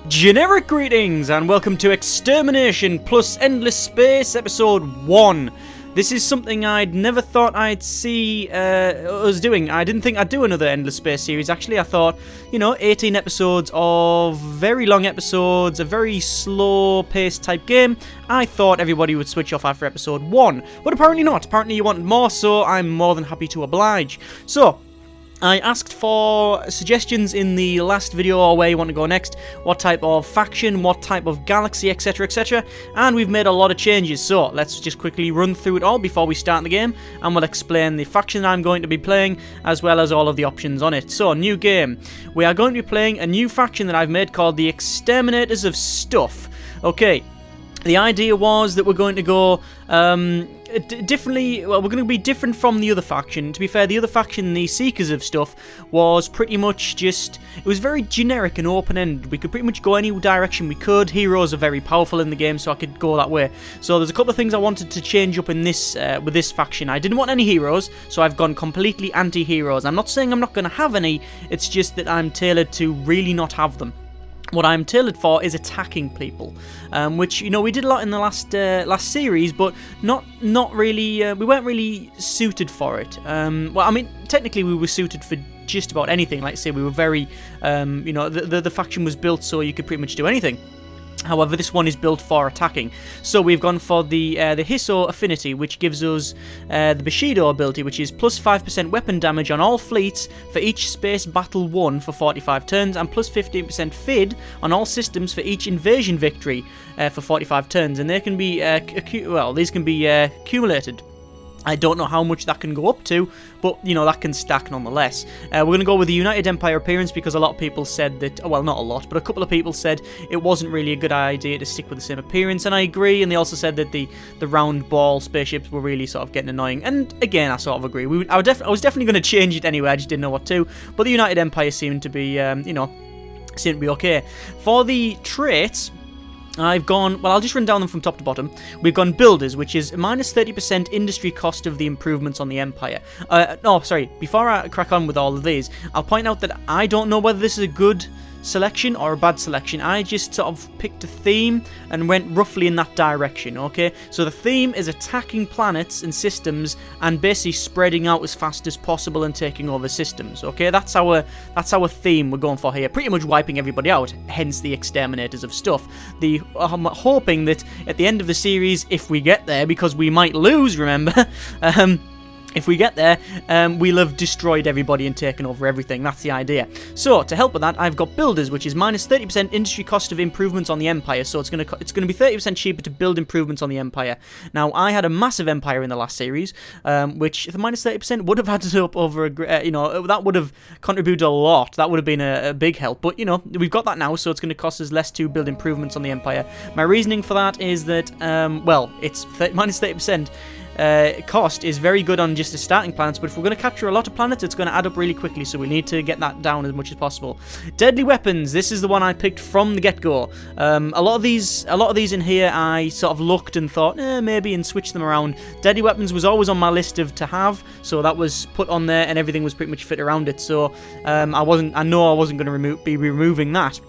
Generic greetings and welcome to Extermination plus Endless Space episode 1. This is something I'd never thought I'd see us doing. I didn't think I'd do another Endless Space series actually. I thought, 18 episodes of very long episodes, a very slow paced type game. I thought everybody would switch off after episode 1. But apparently not. Apparently you wanted more, so I'm more than happy to oblige. So, I asked for suggestions in the last video or where you want to go next, what type of faction, what type of galaxy, etc, etc, and we've made a lot of changes, so let's just quickly run through it all before we start the game, and we'll explain the faction I'm going to be playing, as well as all of the options on it. So, new game. We are going to be playing a new faction that I've made called the Exterminators of Stuff. Okay. The idea was that we're going to go differently. Well, we're going to be different from the other faction. To be fair, the other faction, the Seekers of Stuff, was pretty much just... It was very generic and open-ended. We could pretty much go any direction we could. Heroes are very powerful in the game, so I could go that way. So there's a couple of things I wanted to change up in this with this faction. I didn't want any heroes, so I've gone completely anti-heroes. I'm not saying I'm not going to have any. It's just that I'm tailored to really not have them. What I'm tailored for is attacking people, which we did a lot in the last series, but not really. We weren't really suited for it. Well, I mean, technically we were suited for just about anything. Like say, we were very, the faction was built so you could pretty much do anything. However, this one is built for attacking. So we've gone for the Hisso affinity, which gives us the Bushido ability, which is plus 5% weapon damage on all fleets for each space battle won for 45 turns, and plus 15% FID on all systems for each invasion victory for 45 turns. And they can be these can be accumulated. I don't know how much that can go up to, but, that can stack nonetheless. We're going to go with the United Empire appearance because a lot of people said that, well, not a lot, but a couple of people said it wasn't really a good idea to stick with the same appearance, and I agree, and they also said that the round ball spaceships were really sort of getting annoying, and again, I sort of agree. I was definitely going to change it anyway, I just didn't know what to, but the United Empire seemed to be, seemed to be okay. For the traits... I've gone, well, I'll just run down them from top to bottom. We've gone Builders, which is minus 30% industry cost of the improvements on the Empire. No, sorry, before I crack on with all of these, I'll point out that I don't know whether this is a good selection or a bad selection. I just sort of picked a theme and went roughly in that direction, okay? So the theme is attacking planets and systems and basically spreading out as fast as possible and taking over systems, okay? That's our theme we're going for here. Pretty much wiping everybody out, hence the Exterminators of Stuff. I'm hoping that at the end of the series, if we get there, because we might lose, remember, if we get there, we'll have destroyed everybody and taken over everything. That's the idea. So, to help with that, I've got Builders, which is minus 30% industry cost of improvements on the Empire. So it's going to be 30% cheaper to build improvements on the Empire. Now, I had a massive Empire in the last series, which the minus 30% would have added up over, that would have contributed a lot. That would have been a big help. But, we've got that now, so it's going to cost us less to build improvements on the Empire. My reasoning for that is that, well, it's minus 30%. Cost is very good on just the starting planets, but if we're going to capture a lot of planets, it's going to add up really quickly, so we need to get that down as much as possible. Deadly weapons. This is the one I picked from the get-go. A lot of these in here, I sort of looked and thought, maybe, and switched them around. Deadly weapons was always on my list of to have, so that was put on there, and everything was pretty much fit around it. So I know I wasn't going to be removing that.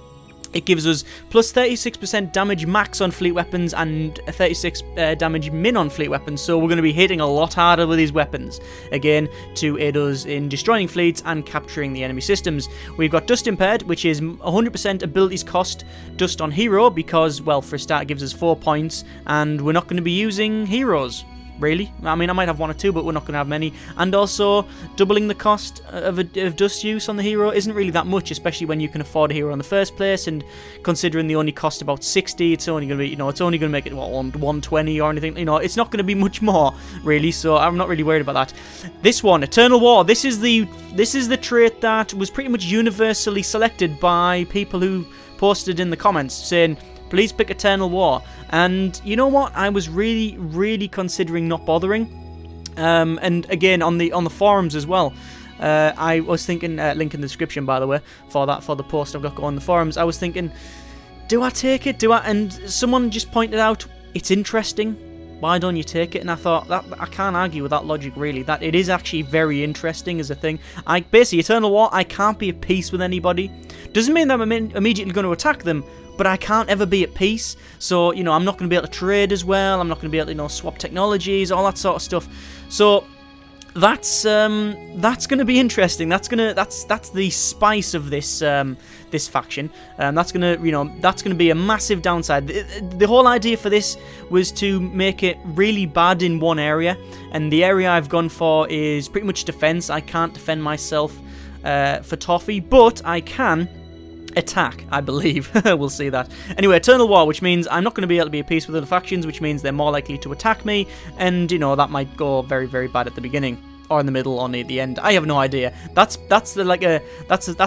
It gives us plus 36% damage max on fleet weapons and 36 damage min on fleet weapons, so we're going to be hitting a lot harder with these weapons, again, to aid us in destroying fleets and capturing the enemy systems. We've got Dust Impaired, which is 100% abilities cost Dust on Hero, because, well, for a start it gives us 4 points, and we're not going to be using heroes. Really? I mean, I might have 1 or 2, but we're not going to have many. And also, doubling the cost of dust use on the hero isn't really that much, especially when you can afford a hero in the first place. And considering they only cost about 60, it's only going to be, it's only going to make it what, 120 or anything. It's not going to be much more, really. So I'm not really worried about that. This one, Eternal War. This is the trait that was pretty much universally selected by people who posted in the comments saying, please pick Eternal War. And you know what? I was really, really considering not bothering. And again, on the forums as well. I was thinking, link in the description by the way, for the post I've got going on the forums. I was thinking, do I take it? And someone just pointed out, it's interesting. Why don't you take it? And I thought, that I can't argue with that logic, really. That it is actually very interesting as a thing. Basically, Eternal War, I can't be at peace with anybody. Doesn't mean that I'm immediately going to attack them, but I can't ever be at peace. So, you know, I'm not going to be able to trade as well. I'm not going to be able to, you know, swap technologies, all that sort of stuff. So that's going to be interesting. That's the spice of this this faction. That's gonna be a massive downside. The whole idea for this was to make it really bad in one area, and the area I've gone for is pretty much defense. I can't defend myself for Toffee, but I can attack, I believe. We'll see that. Anyway, Eternal War, which means I'm not going to be able to be at peace with other factions, which means they're more likely to attack me, and, you know, that might go very, very bad at the beginning, or in the middle, or near the end. I have no idea. That's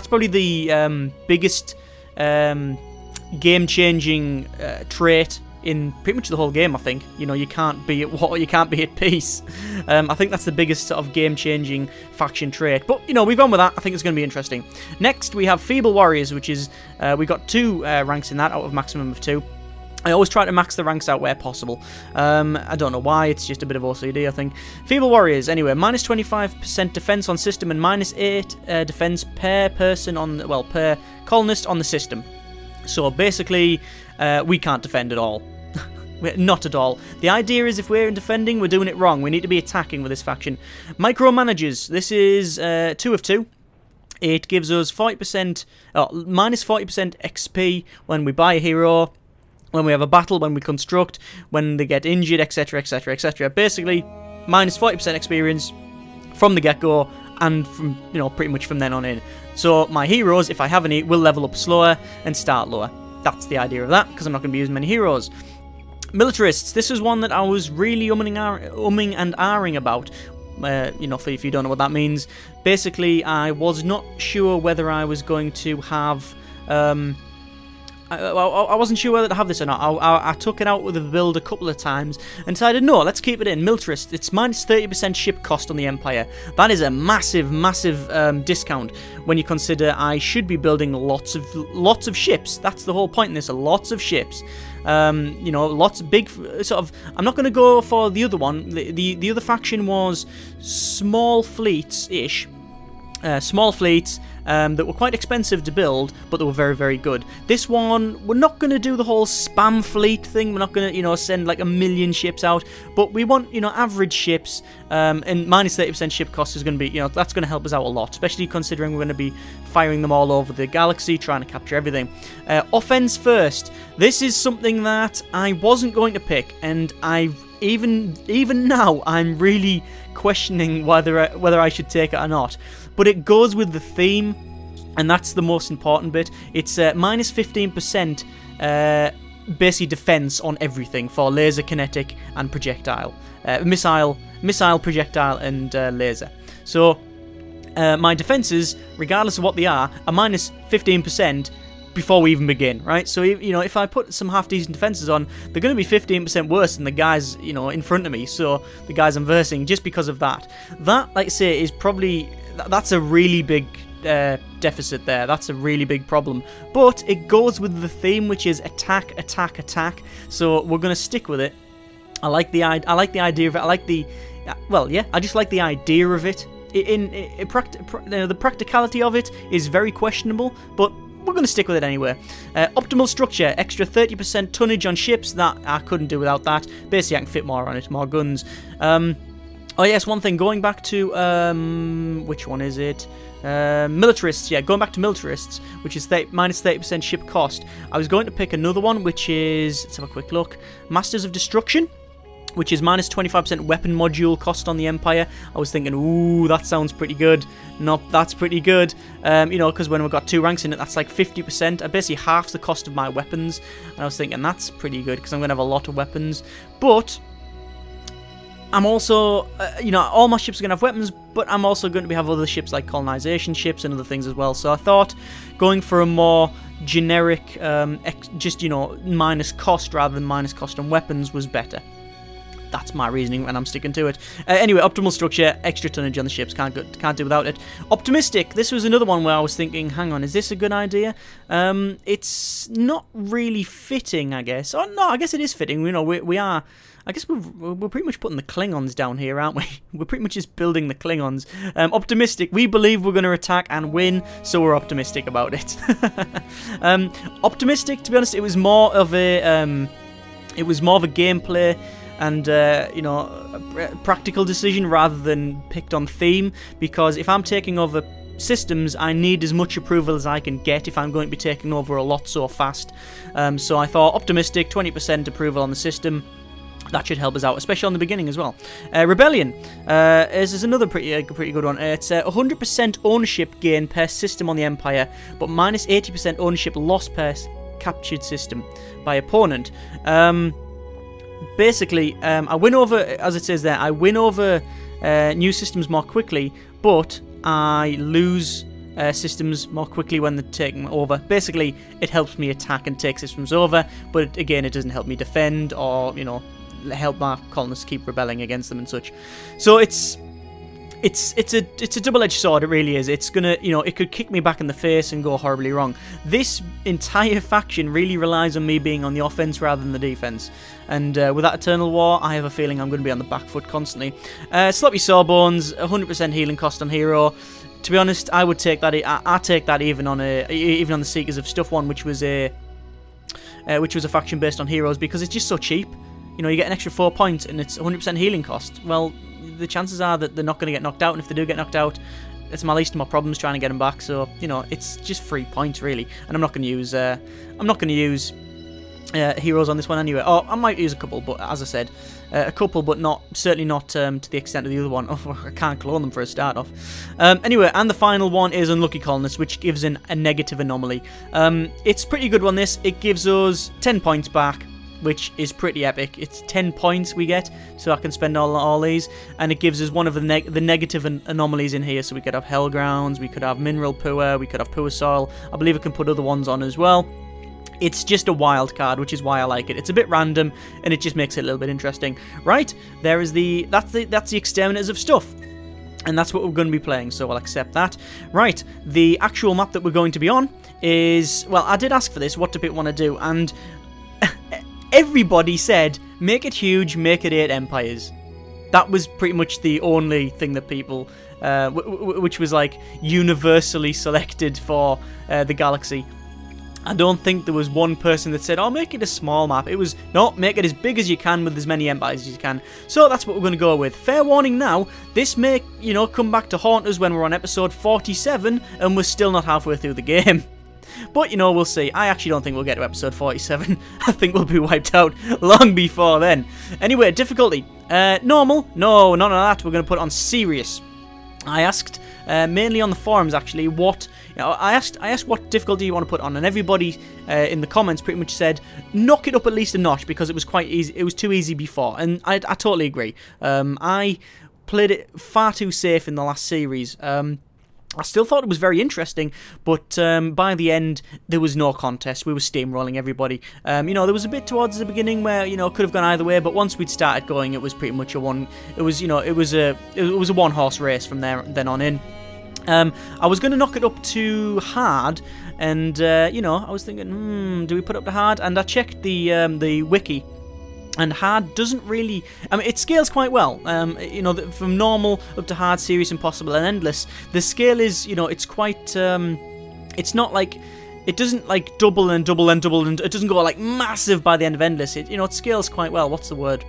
probably the biggest game-changing trait in pretty much the whole game, I think. You know, you can't be at war, you can't be at peace. I think that's the biggest sort of game-changing faction trait. But, you know, we've gone with that. I think it's going to be interesting. Next, we have Feeble Warriors, which is, we got 2 ranks in that out of maximum of 2. I always try to max the ranks out where possible. I don't know why, it's just a bit of OCD, I think. Feeble Warriors, anyway, minus 25% defense on system and minus 8 defense per person on, well, per colonist on the system. So basically, we can't defend at all. Not at all. The idea is if we're defending, we're doing it wrong. We need to be attacking with this faction. Micromanagers. This is 2 of 2. It gives us 40%, minus 40% XP when we buy a hero, when we have a battle, when we construct, when they get injured, etc, etc, etc. Basically, minus 40% experience from the get-go, and from, you know, pretty much from then on in. So my heroes, if I have any, will level up slower and start lower. That's the idea of that, because I'm not going to be using many heroes. Militarists. This is one that I was really umming and ahhing about. You know, if you don't know what that means. Basically, I was not sure whether I was going to have... I wasn't sure whether to have this or not. I took it out with the build a couple of times and decided, no, let's keep it in. Militarist, it's minus 30% ship cost on the Empire. That is a massive, massive discount when you consider I should be building lots of ships. That's the whole point in this, lots of ships. You know, lots of big, sort of, I'm not going to go for the other one. The other faction was small fleets-ish. Small fleets that were quite expensive to build, but they were very, very good. This one, we're not going to do the whole spam fleet thing. We're not going to, you know, send like 1 million ships out, but we want, you know, average ships, and minus 30% ship cost is going to be, you know, that's going to help us out a lot, especially considering we're going to be firing them all over the galaxy, trying to capture everything. Offense first. This is something that I wasn't going to pick, and even now, I'm really questioning whether I should take it or not. But it goes with the theme, and that's the most important bit. It's minus 15% basically defense on everything for laser, kinetic, and projectile. Missile, projectile, and laser. So my defenses, regardless of what they are minus 15% before we even begin, right? So, you know, if I put some half-decent defenses on, they're going to be 15% worse than the guys, you know, in front of me, so the guys I'm versing, just because of that. That, like I say, is probably... That's a really big deficit there. That's a really big problem. But it goes with the theme, which is attack, attack, attack. So we're going to stick with it. I like the idea of it. I like the... Well, yeah, I just like the idea of it. The practicality of it is very questionable, but we're going to stick with it anyway. Optimal structure, extra 30% tonnage on ships. That I couldn't do without that. Basically, I can fit more on it, more guns. Oh yes, one thing, going back to, which one is it? Militarists, yeah, going back to militarists, which is minus 30% ship cost. I was going to pick another one, which is, let's have a quick look, Masters of Destruction, which is minus 25% weapon module cost on the Empire. I was thinking, ooh, that sounds pretty good. Nope, that's pretty good. You know, because when we've got 2 ranks in it, that's like 50%. Basically half the cost of my weapons. And I was thinking, that's pretty good, because I'm going to have a lot of weapons. But I'm also, you know, all my ships are going to have weapons, but I'm also going to have other ships like colonization ships and other things as well. So I thought going for a more generic, just, you know, minus cost rather than minus cost on weapons was better. That's my reasoning, and I'm sticking to it. Anyway, optimal structure, extra tonnage on the ships, can't do without it. Optimistic, this was another one where I was thinking, hang on, is this a good idea? It's not really fitting, I guess. Oh, no, I guess it is fitting. You know, we are... I guess we're pretty much putting the Klingons down here, aren't we? We're pretty much just building the Klingons. Optimistic. We believe we're going to attack and win, so we're optimistic about it. Optimistic, to be honest, it was more of a gameplay and a practical decision rather than picked on theme. Because if I'm taking over systems, I need as much approval as I can get if I'm going to be taking over a lot so fast. So I thought optimistic, 20% approval on the system. That should help us out, especially on the beginning as well. Rebellion is another pretty good one. It's 100% ownership gain per system on the Empire, but minus 80% ownership loss per captured system by opponent. Basically, I win over, as it says there, I win over new systems more quickly, but I lose systems more quickly when they're taken over. Basically, it helps me attack and take systems over, but again, it doesn't help me defend or, help my colonists keep rebelling against them and such. So it's a double-edged sword. It really is. It's gonna, it could kick me back in the face and go horribly wrong. This entire faction really relies on me being on the offense rather than the defense. And with that Eternal War, I have a feeling I'm going to be on the back foot constantly. Sloppy Sawbones, 100% healing cost on hero. To be honest, I would take that. I take that even on the Seekers of Stuff one, which was a faction based on heroes, because it's just so cheap. You get an extra 4 points and it's 100% healing cost. Well, the chances are that they're not going to get knocked out, and if they do get knocked out, it's my least of my problems trying to get them back. So it's just 3 points really, and I'm not going to use heroes on this one anyway. Oh, I might use a couple, but as I said, a couple, but certainly not to the extent of the other one. Oh, I can't clone them for a start off. Anyway, and the final one is Unlucky Colonists, which gives a negative anomaly. It's a pretty good one. It gives us 10 points back, which is pretty epic. It's 10 points we get, so I can spend all these, and it gives us one of the negative anomalies in here. So we could have Hellgrounds, we could have Mineral Poor, we could have Poor Soil. I believe it can put other ones on as well. It's just a wild card, which is why I like it. It's a bit random, and it just makes it a little bit interesting. Right, there is that's the Exterminators of Stuff. And that's what we're going to be playing, so I'll accept that. Right, the actual map that we're going to be on is, well, I did ask for this, what do people want to do, and everybody said, make it huge, make it 8 empires. That was pretty much the only thing that people, which was like universally selected for the galaxy. I don't think there was one person that said, oh, make it a small map. It was, no, make it as big as you can with as many empires as you can. So that's what we're going to go with. Fair warning now, this may, come back to haunt us when we're on episode 47 and we're still not halfway through the game. But, we'll see. I actually don't think we'll get to episode 47. I think we'll be wiped out long before then. Anyway, difficulty. Normal? No, none of that. We're going to put it on serious. I asked, mainly on the forums actually, I asked what difficulty you want to put on, and everybody in the comments pretty much said, knock it up at least a notch, because it was quite easy. It was too easy before, and I totally agree. I played it far too safe in the last series. I still thought it was very interesting, but by the end, there was no contest. We were steamrolling everybody. There was a bit towards the beginning where, it could have gone either way, but once we'd started going, it was pretty much a one-horse race from then on in. I was going to knock it up to hard, and, I was thinking, do we put it up to hard? And I checked the wiki, and hard doesn't really, it scales quite well. From normal up to hard, serious, impossible, and endless, the scale is, it's quite, it's not like, it doesn't like double and double and double, and it doesn't go like massive by the end of endless. It scales quite well. What's the word?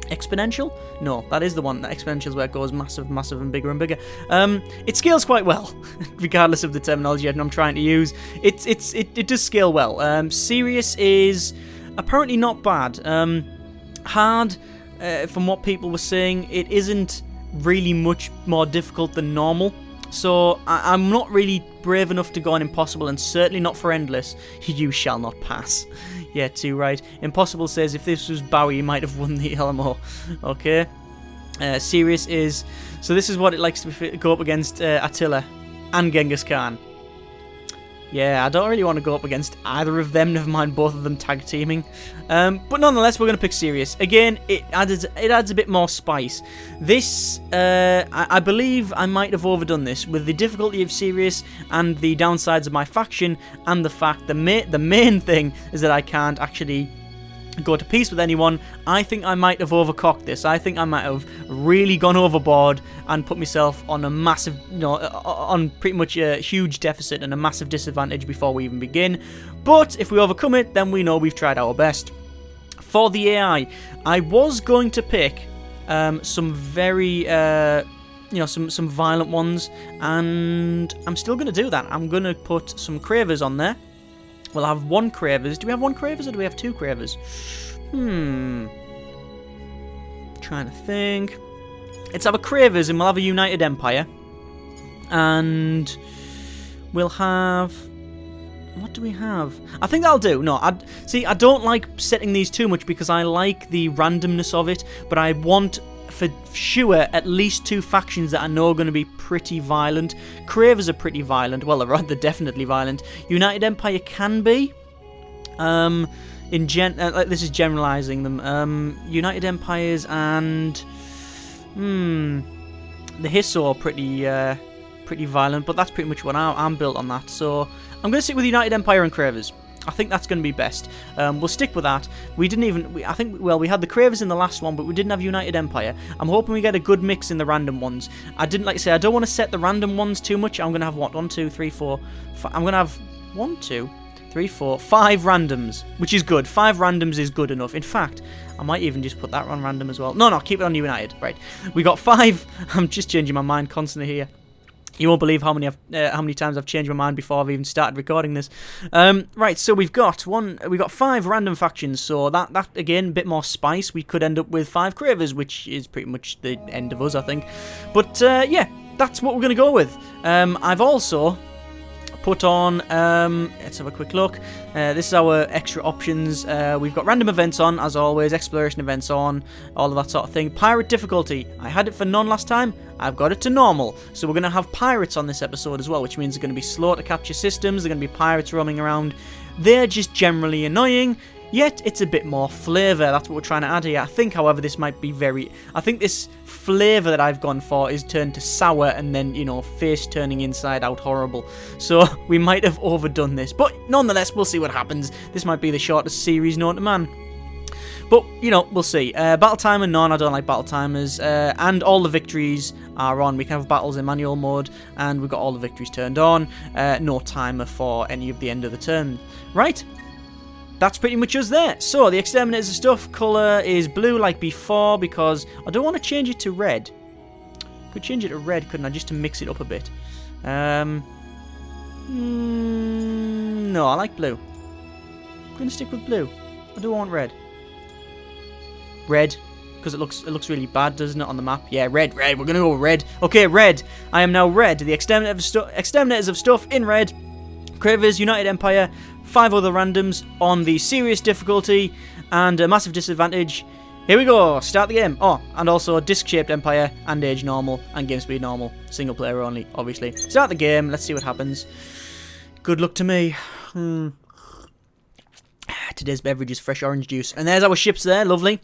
Exponential? No, that is the one. Exponential is where it goes massive, massive, and bigger and bigger. It scales quite well, regardless of the terminology I'm trying to use. It does scale well. Serious is apparently not bad. Hard, from what people were saying, it isn't really much more difficult than normal. So I'm not really brave enough to go on impossible, and certainly not for endless. You shall not pass. Yeah, too right. Impossible says if this was Bowie, he might have won the LMO. Okay. Serious is, so this is what it likes to go up against Attila and Genghis Khan. Yeah, I don't really want to go up against either of them, never mind both of them tag teaming. But nonetheless, we're going to pick Serious. Again, it adds a bit more spice. This, I believe I might have overdone this with the difficulty of Serious and the downsides of my faction, and the fact the main thing is that I can't actually go to peace with anyone. I think I might have overcocked this. I think I might have really gone overboard and put myself on a massive, on pretty much a huge deficit and a massive disadvantage before we even begin. But if we overcome it, then we know we've tried our best. For the AI, I was going to pick some very, some violent ones, and I'm still going to do that. I'm going to put some cravers on there. We'll have one cravers. Do we have one cravers or do we have two cravers? Trying to think. Let's have a cravers and we'll have a United Empire. And we'll have... What do we have? I think that'll do. No, I don't like setting these too much because I like the randomness of it, but I want for sure at least two factions that I know are going to be pretty violent. Cravers are pretty violent. Well, they're definitely violent. United Empire can be. This is generalizing them. United Empires and the Hisso are pretty violent, but that's pretty much what I'm built on that. So I'm going to stick with United Empire and Cravers. I think that's going to be best. We'll stick with that. We didn't even... we had the Cravers in the last one, but we didn't have United Empire. I'm hoping we get a good mix in the random ones. I didn't, like I say, I don't want to set the random ones too much. I'm going to have, what, 1, 2, 3, 4... I'm going to have 1, 2, 3, 4, 5 randoms, which is good. 5 randoms is good enough. In fact, I might even just put that on random as well. No, keep it on United. Right. We got 5... I'm just changing my mind constantly here. You won't believe how many times I've changed my mind before I've even started recording this. Right, so we've got 5 random factions. So that again, a bit more spice. We could end up with 5 cravers, which is pretty much the end of us, I think. But yeah, that's what we're gonna go with. I've also put on, let's have a quick look. This is our extra options. We've got random events on, as always, exploration events on, all of that sort of thing. Pirate difficulty, I had it for none last time, I've got it to normal. So we're going to have pirates on this episode as well, which means they're going to be slow to capture systems, they're going to be pirates roaming around. They're just generally annoying, yet it's a bit more flavour. That's what we're trying to add here. I think, however, this might be I think this flavour that I've gone for is turned to sour and then, face turning inside out horrible. So we might have overdone this. But nonetheless, we'll see what happens. This might be the shortest series known to man. But, we'll see. Battle timer, none. I don't like battle timers. And all the victories are on. We can have battles in manual mode. And we've got all the victories turned on. No timer for any of the end of the turn. Right. That's pretty much us there. So, the Exterminator stuff, colour is blue like before because I don't want to change it to red. Could change it to red, couldn't I, just to mix it up a bit. No, I like blue. I'm going to stick with blue. I don't want red. Red, because it looks really bad, doesn't it, on the map? Yeah, red. We're going to go red. Okay, red. I am now red. The Exterminators of stuff in red. Cravers, United Empire, 5 other randoms on the serious difficulty, and a massive disadvantage. Here we go, start the game. Oh, and also disc-shaped Empire, and age normal, and game speed normal. Single player only, obviously. Start the game, let's see what happens. Good luck to me. Today's beverage is fresh orange juice. And there's our ships there, lovely.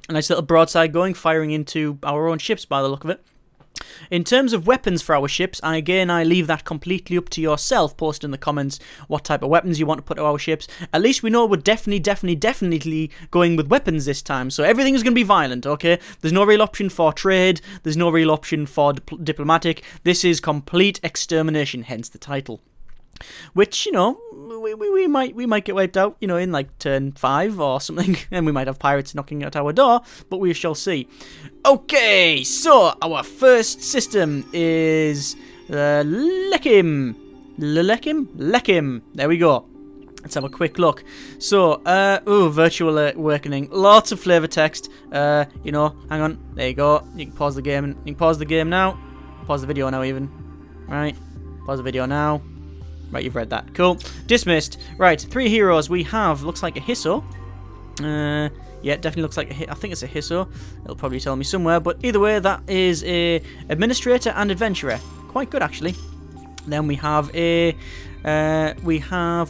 A nice little broadside going, firing into our own ships by the look of it. In terms of weapons for our ships, I leave that completely up to yourself. Post in the comments what type of weapons you want to put to our ships. At least we know we're definitely going with weapons this time. So everything is going to be violent, okay? There's no real option for trade. There's no real option for diplomatic. This is complete extermination, hence the title. Which, we might get wiped out, in like turn 5 or something, and we might have pirates knocking at our door, but we shall see. Okay, so our first system is Lekim. There we go. Let's have a quick look. So, virtual awakening. Lots of flavor text. Hang on. There you go. You can pause the game. You can pause the game now. Pause the video now, even. Right. Pause the video now. Right, you've read that. Cool. Dismissed. Right, 3 heroes. We have, looks like a Hisso. Yeah, definitely looks like I think it's a Hisso. It'll probably tell me somewhere. But either way, that is a Administrator and Adventurer. Quite good, actually. Then we have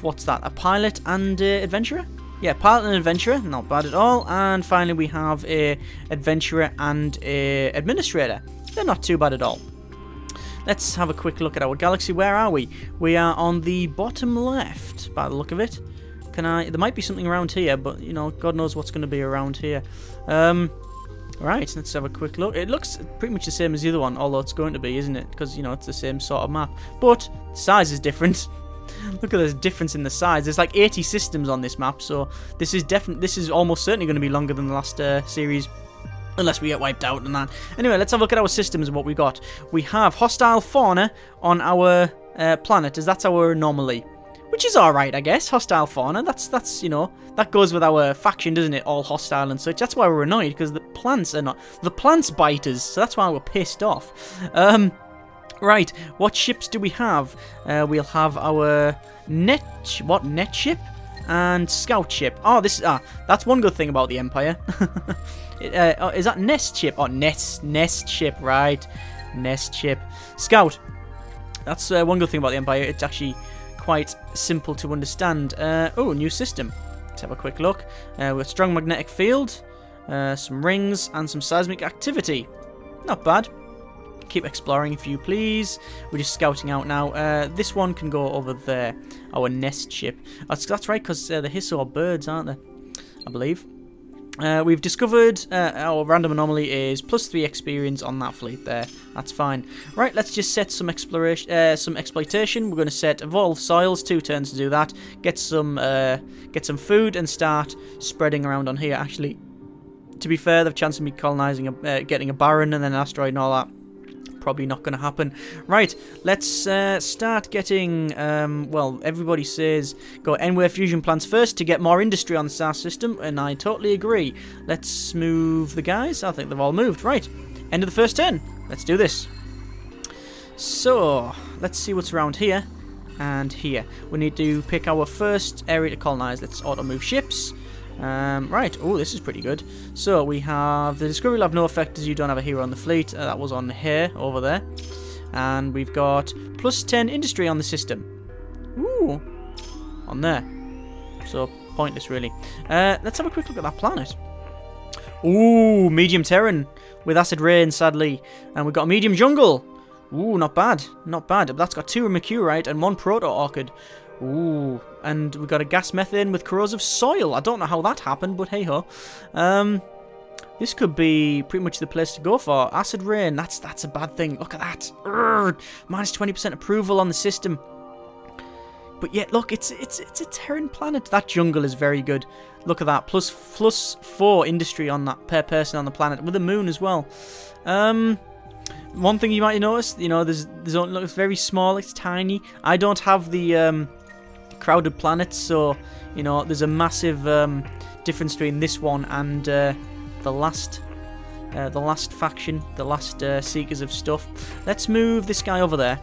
what's that? A Pilot and Adventurer? Yeah, Pilot and Adventurer. Not bad at all. And finally, we have a Adventurer and a Administrator. They're not too bad at all. Let's have a quick look at our galaxy. Where are we? We are on the bottom left, by the look of it. Can I? There might be something around here, but you know, God knows what's going to be around here. Right, let's have a quick look. It looks pretty much the same as the other one, although it's going to be, isn't it? Because, you know, it's the same sort of map. But the size is different. Look at the difference in the size. There's like 80 systems on this map, so this is almost certainly going to be longer than the last series. Unless we get wiped out and that. Anyway, let's have a look at our systems and what we got. We have hostile fauna on our planet, as that's our anomaly. Which is alright, I guess. Hostile fauna. That's you know, that goes with our faction, doesn't it? All hostile and such. That's why we're annoyed, because the plants are not. The plants bite us, so that's why we're pissed off. Right, what ships do we have? We'll have our net ship and scout ship. Oh, that's one good thing about the Empire. Is that nest ship? Oh, nest ship, right? Nest ship. Scout. That's one good thing about the Empire. It's actually quite simple to understand. Oh, new system. Let's have a quick look. We've got strong magnetic field, some rings, and some seismic activity. Not bad. Keep exploring if you please. We're just scouting out now. This one can go over there. Our nest ship. That's right, because the Hisso are birds, aren't they? I believe. We've discovered our random anomaly is +3 experience on that fleet there. That's fine. Right, let's just set some exploration, some exploitation. We're going to set evolve soils, 2 turns to do that. Get some food and start spreading around on here. Actually, to be fair, the chance of me colonizing, getting a barren and then an asteroid and all that, probably not going to happen. Right, let's start getting, well, everybody says go N-Wave fusion plants first to get more industry on the star system, and I totally agree. Let's move the guys. I think they've all moved. Right, end of the first turn. Let's do this. So, let's see what's around here and here. We need to pick our first area to colonize. Let's auto-move ships. Right, oh, this is pretty good. So we have the discovery will have no effect as you don't have a hero on the fleet. That was on here, over there. And we've got +10 industry on the system. Ooh, on there. So pointless, really. Let's have a quick look at that planet. Ooh, medium terrain with acid rain, sadly. And we've got a medium jungle. Ooh, not bad, not bad. But that's got 2 mercurite and 1 proto-orchid. Ooh, and we've got a gas methane with corrosive soil. I don't know how that happened, but hey-ho. This could be pretty much the place to go for. Acid rain, that's a bad thing. Look at that. Minus 20% approval on the system. But yet, look, it's a Terran planet. That jungle is very good. Look at that. Plus 4 industry on that per person on the planet, with the moon as well. One thing you might notice, you know, there's only, it's very small, it's tiny. I don't have the crowded planets, so you know there's a massive difference between this one and the last faction, the last seekers of stuff. Let's move this guy over there.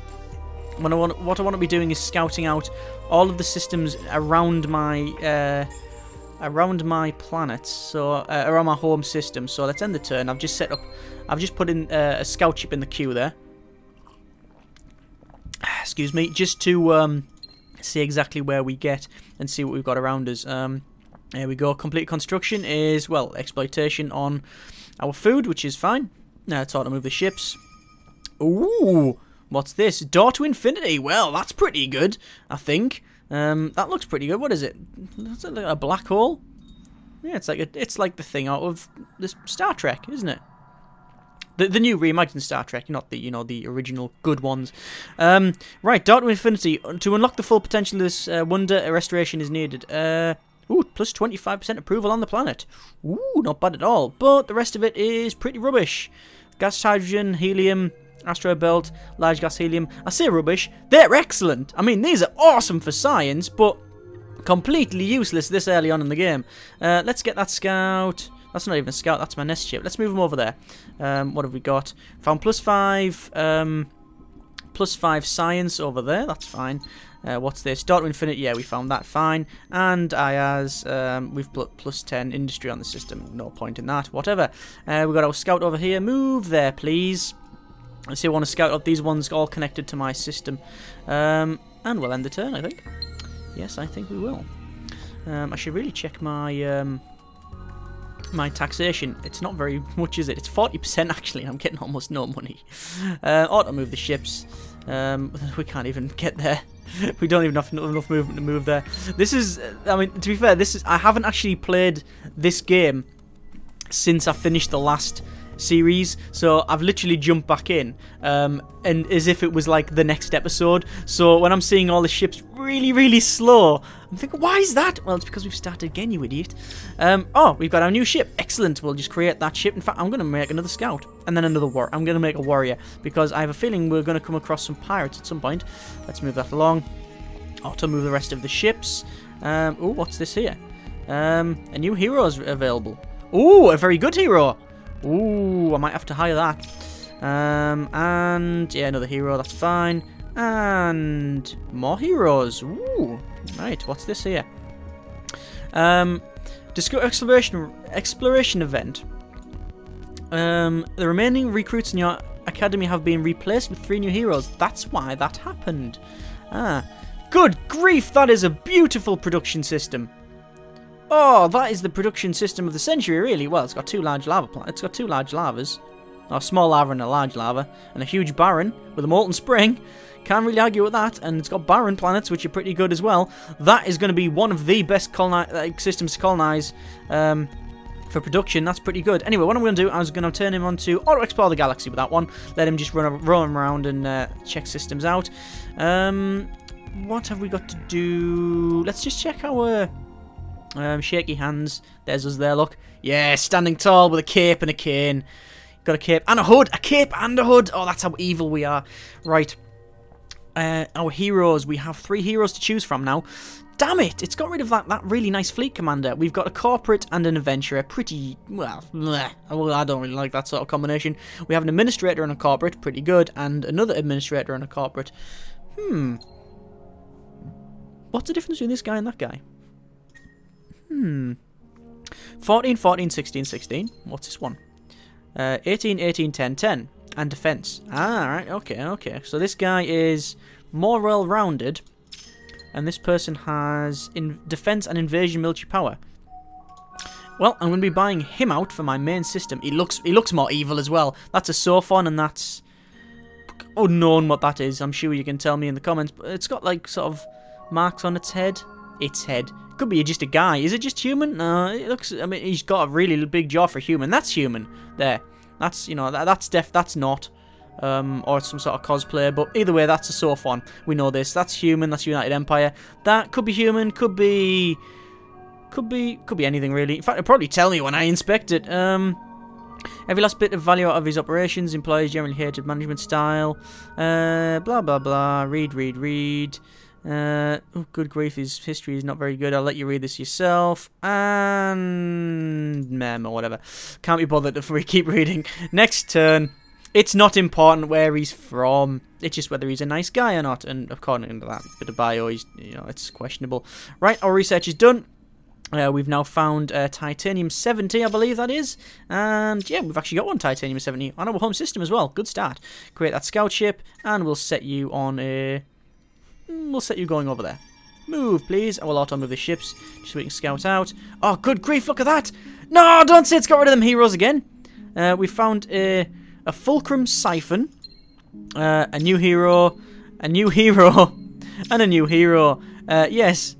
What I want to be doing is scouting out all of the systems around my planets, so around my home system. So let's end the turn. I've just put in a scout ship in the queue there. Excuse me, just to see exactly where we get and see what we've got around us. There we go. Complete construction is, well, exploitation on our food, which is fine. Now let's auto move the ships. Ooh, what's this? Door to infinity. Well, that's pretty good, I think. That looks pretty good. What is it? Is it like a black hole? Yeah, it's like the thing out of this Star Trek, isn't it? The new reimagined Star Trek, not the the original good ones. Right, Door to Infinity. To unlock the full potential of this wonder, a restoration is needed. Ooh, plus 25% approval on the planet. Ooh, not bad at all. But the rest of it is pretty rubbish. Gas, hydrogen, helium, asteroid belt, large gas helium. I say rubbish. They're excellent. I mean, these are awesome for science, but completely useless this early on in the game. Let's get that scout. That's not even a scout, that's my nest ship. Let's move them over there. What have we got? Found +5 science over there, that's fine. What's this? Door to Infinite, yeah, we found that, fine. And we've +10 industry on the system, no point in that, whatever. We've got our scout over here, move there, please. Let's see, I want to scout out these ones all connected to my system. And we'll end the turn, I think. Yes, I think we will. I should really check my my taxation. It's not very much, is it? It's 40% actually. I'm getting almost no money. Auto move the ships. We can't even get there. We don't even have enough movement to move there. This is, I mean, to be fair, I haven't actually played this game since I finished the last series, so I've literally jumped back in, and as if it was like the next episode. So when I'm seeing all the ships really, really slow, I'm thinking, why is that? Well, it's because we've started again, you idiot. Oh, we've got our new ship. Excellent. We'll just create that ship. In fact, I'm going to make another scout, and then another warrior. I'm going to make a warrior, because I have a feeling we're going to come across some pirates at some point. Let's move that along. Auto move the rest of the ships. Oh, what's this here? A new hero is available. Oh, a very good hero. Ooh, I might have to hire that. And yeah, another hero, that's fine. And more heroes. Ooh, right, what's this here? Exploration event. The remaining recruits in your academy have been replaced with 3 new heroes. That's why that happened. Ah, good grief, that is a beautiful production system. Oh, that is the production system of the century, really. Well, it's got 2 large lava planets. It's got 2 large lavas. Or a small lava and a large lava. And a huge barren with a molten spring. Can't really argue with that. And it's got barren planets, which are pretty good as well. That is going to be one of the best systems to colonize for production. That's pretty good. Anyway, what I'm going to do, I was going to turn him on to auto-explore the galaxy with that one. Let him just run around and check systems out. What have we got to do? Let's just check our... shaky hands. There's us there, look. Yeah, standing tall with a cape and a cane. Got a cape and a hood. A cape and a hood. Oh, that's how evil we are. Right. Our heroes. We have 3 heroes to choose from now. Damn it. It's got rid of that really nice fleet commander. We've got a corporate and an adventurer. Pretty, well, bleh. Well, I don't really like that sort of combination. We have an administrator and a corporate. Pretty good. And another administrator and a corporate. What's the difference between this guy and that guy? 14, 14, 16, 16. What's this one? 18, 18, 10, 10. And defense. Ah, right. Okay, okay. So this guy is more well-rounded. And this person has defense and invasion military power. Well, I'm going to be buying him out for my main system. He looks more evil as well. That's a Sophon, and that's unknown what that is. I'm sure you can tell me in the comments. But it's got like sort of marks on its head. Could be just a guy. Is it just human? No, it looks. I mean, he's got a really big jaw for human. That's human. There. That's, you know, that's not. Or some sort of cosplay. But either way, that's a Sophon. We know this. That's human. That's United Empire. That could be human. Could be anything really. In fact, it'll probably tell me when I inspect it. Every last bit of value out of his operations. Employees generally hated management style. Blah blah blah. Read. Oh, good grief, his history is not very good. I'll let you read this yourself. And... mem, or whatever. Can't be bothered if we keep reading. Next turn. It's not important where he's from. It's just whether he's a nice guy or not. And according to that bit of bio, he's, you know, it's questionable. Right, our research is done. We've now found Titanium 70, I believe that is. And yeah, we've actually got one Titanium 70 on our home system as well. Good start. Create that scout ship, and we'll set you on a... we'll set you going over there. Move, please. I will auto-move the ships just so we can scout out. Oh, good grief, look at that! No, don't say it's got rid of them heroes again. We found a Fulcrum Siphon, a new hero, and a new hero. Yes,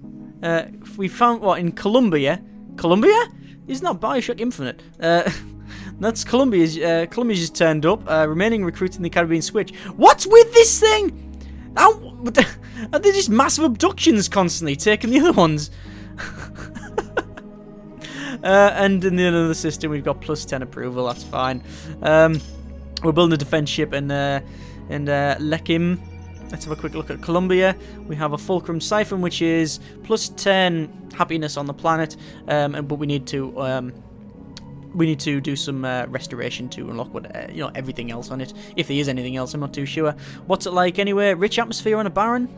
we found, what, in Columbia? Columbia? Isn't that Bioshock Infinite? That's Columbia's just turned up. Remaining recruits in the Caribbean switch. What's with this thing? Are they just massive abductions constantly, taking the other ones? And in the other system, we've got +10 approval. That's fine. We're building a defense ship and Lekim. Let's have a quick look at Columbia. We have a Fulcrum Siphon, which is +10 happiness on the planet, but we need to do some restoration to unlock what you know, everything else on it. If there is anything else, I'm not too sure. What's it like anyway? Rich atmosphere on a barren.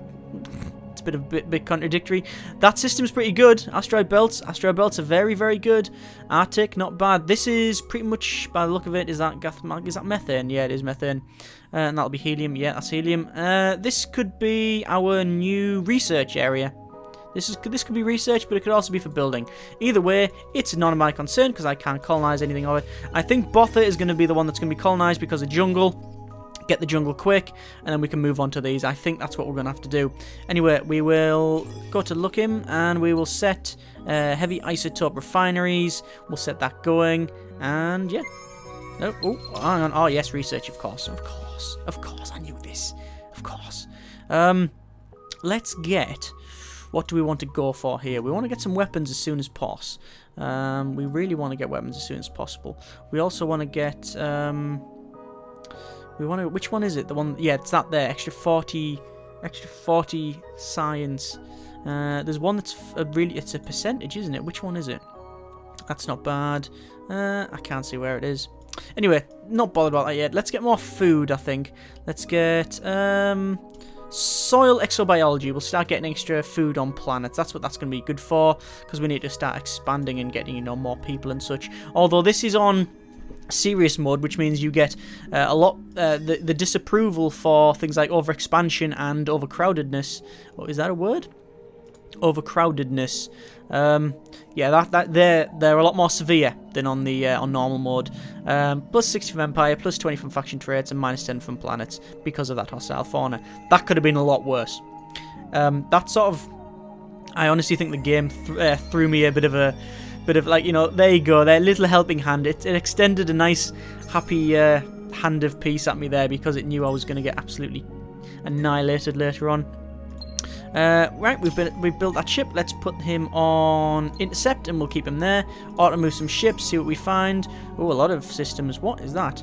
It's a bit contradictory. That system's pretty good. Asteroid belts are very, very good. Arctic, not bad. This is pretty much, by the look of it, is that methane? Yeah, it is methane. And that'll be helium. Yeah, that's helium. This could be our new research area. This could be research, but it could also be for building. Either way, it's none of my concern because I can't colonize anything of it. I think Botha is going to be the one that's going to be colonized because of jungle. get the jungle quick, and then we can move on to these. I think that's what we're going to have to do. Anyway, we will go to look him, and we will set heavy isotope refineries. We'll set that going, and yeah. No, oh, hang on. Oh, yes, research, of course. Of course. Of course, I knew this. Of course. Let's get... What do we want to go for here? We want to get some weapons as soon as possible. We really want to get weapons as soon as possible. We also want to get... Which one is it? The one... Yeah, it's that there. Extra 40 science. There's one that's it's a percentage, isn't it? Which one is it? That's not bad. I can't see where it is. Anyway, not bothered about that yet. Let's get more food, I think. Let's get soil exobiology. We'll start getting extra food on planets. That's what that's going to be good for, because we need to start expanding and getting, you know, more people and such. Although this is on serious mode, which means you get a lot the disapproval for things like overexpansion and overcrowdedness. Oh, is that a word? Overcrowdedness. Yeah, they're a lot more severe than on the on normal mode. Plus 60 from Empire, plus 20 from faction traits, and minus 10 from planets because of that hostile fauna. That could have been a lot worse. That sort of, I honestly think the game threw me a bit of like, you know, there you go, that little helping hand. It extended a nice, happy hand of peace at me there, because it knew I was going to get absolutely annihilated later on. Right, we've built that ship. Let's put him on intercept, and we'll keep him there. Auto move some ships, see what we find. Oh, a lot of systems. What is that?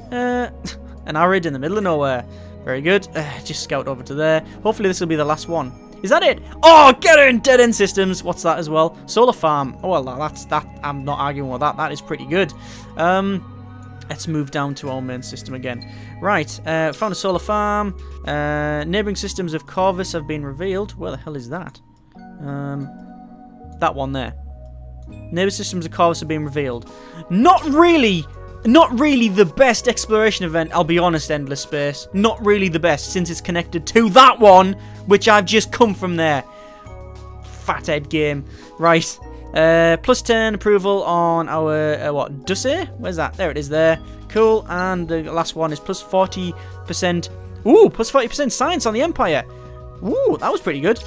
An arid in the middle of nowhere. Very good. Just scout over to there. Hopefully this will be the last one. Is that it? Oh, get in! Dead end systems. What's that as well? Solar farm. Oh, well, that's that. I'm not arguing with that. That is pretty good. Let's move down to our main system again. Right, found a solar farm. Neighbouring systems of Corvus have been revealed. Where the hell is that? That one there. Neighbouring systems of Corvus have been revealed. Not really the best exploration event, I'll be honest, Endless Space. Not really the best, since it's connected to that one, which I've just come from there. Fathead game. Right. Plus 10 approval on our, what, Dussé? Where's that? There it is there. Cool. And the last one is plus 40%. Ooh, plus 40% science on the Empire. Ooh, that was pretty good.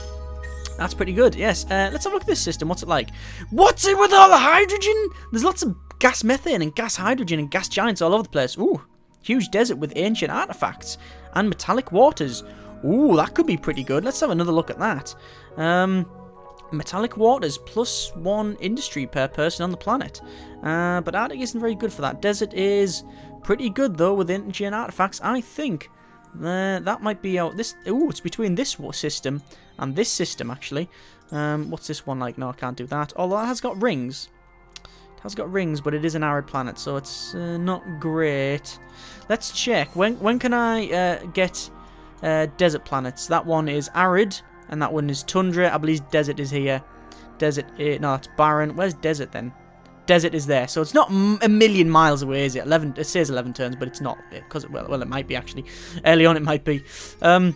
That's pretty good, yes. Let's have a look at this system. What's it like? What's it with all the hydrogen? There's lots of gas methane and gas hydrogen and gas giants all over the place. Ooh, huge desert with ancient artifacts and metallic waters. Ooh, that could be pretty good. Let's have another look at that. Metallic waters, plus 1 industry per person on the planet. But Arctic isn't very good for that. Desert is pretty good, though, with ancient artifacts. I think that might be out. Ooh, it's between this system and this system, actually. What's this one like? No, I can't do that. Although it has got rings. It has got rings, but it is an arid planet, so it's not great. Let's check. When can I get desert planets? That one is arid. And that one is tundra. I believe desert is here. Desert, no, that's barren. Where's desert then? Desert is there. So it's not a million miles away, is it? It says 11 turns, but it's not. Because well, it might be actually. Early on, it might be. I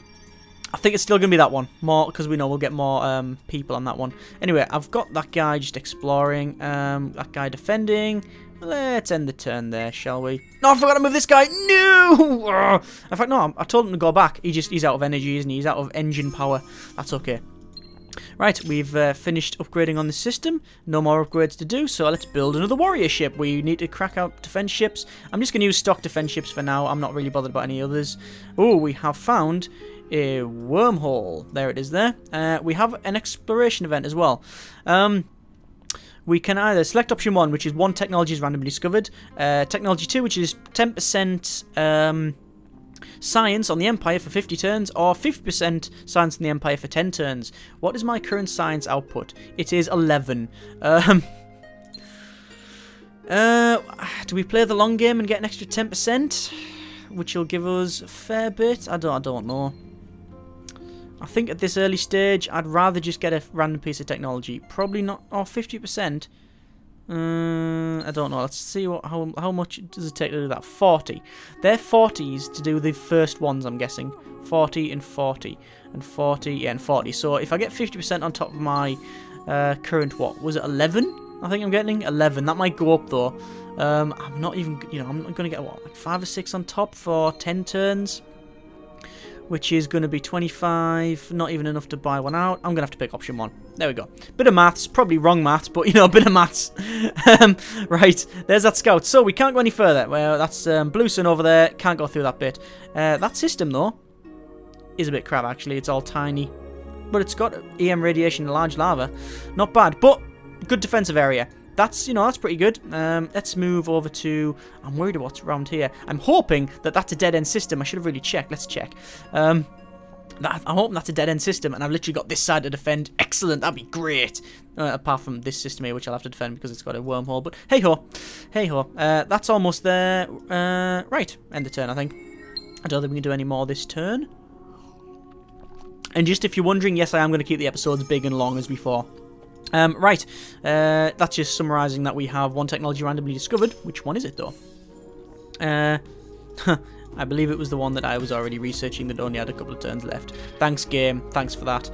think it's still going to be that one. More, because we know we'll get more people on that one. Anyway, I've got that guy just exploring. That guy defending. Let's end the turn there, shall we? No, I forgot to move this guy. No! In fact, no, I told him to go back. He's out of energy, isn't he? He's out of engine power. That's okay. Right, we've finished upgrading on the system. No more upgrades to do, so let's build another warrior ship. We need to crack out defense ships. I'm just going to use stock defense ships for now. I'm not really bothered about any others. Oh, we have found a wormhole. There it is there. We have an exploration event as well. We can either select option 1, which is 1 technology is randomly discovered. Technology 2, which is 10% science on the Empire for 50 turns, or 50% science on the Empire for 10 turns. What is my current science output? It is 11. Do we play the long game and get an extra 10%? Which will give us a fair bit? I don't know. I think at this early stage, I'd rather just get a random piece of technology. Probably not, or 50%. I don't know. Let's see how much does it take to do that. 40. They're 40s to do the first ones, I'm guessing. 40 and 40. And 40, yeah, and 40. So if I get 50% on top of my current, what? Was it 11? I think I'm getting 11. That might go up, though. I'm not even, you know, I'm going to get, what, like 5 or 6 on top for 10 turns, which is going to be 25, not even enough to buy one out. I'm going to have to pick option 1. There we go. Bit of maths, probably wrong maths, but, you know, a bit of maths. Right, there's that scout. So, we can't go any further. Well, that's blue sun over there. Can't go through that bit. That system, though, is a bit crap, actually. It's all tiny. But it's got EM radiation and large lava. Not bad, but good defensive area. That's, you know, that's pretty good. Let's move over to... I'm worried about what's around here. I'm hoping that that's a dead-end system. I should have really checked. Let's check. I'm hoping that's a dead-end system, and I've literally got this side to defend. Excellent. That'd be great. Apart from this system here, which I'll have to defend because it's got a wormhole. But hey-ho. Hey-ho. That's almost there. Right. End of turn, I think. I don't think we can do any more this turn. And just if you're wondering, yes, I am going to keep the episodes big and long as before. Right, that's just summarising that we have one technology randomly discovered. Which one is it, though? I believe it was the one that I was already researching that only had a couple of turns left. Thanks, game. Thanks for that.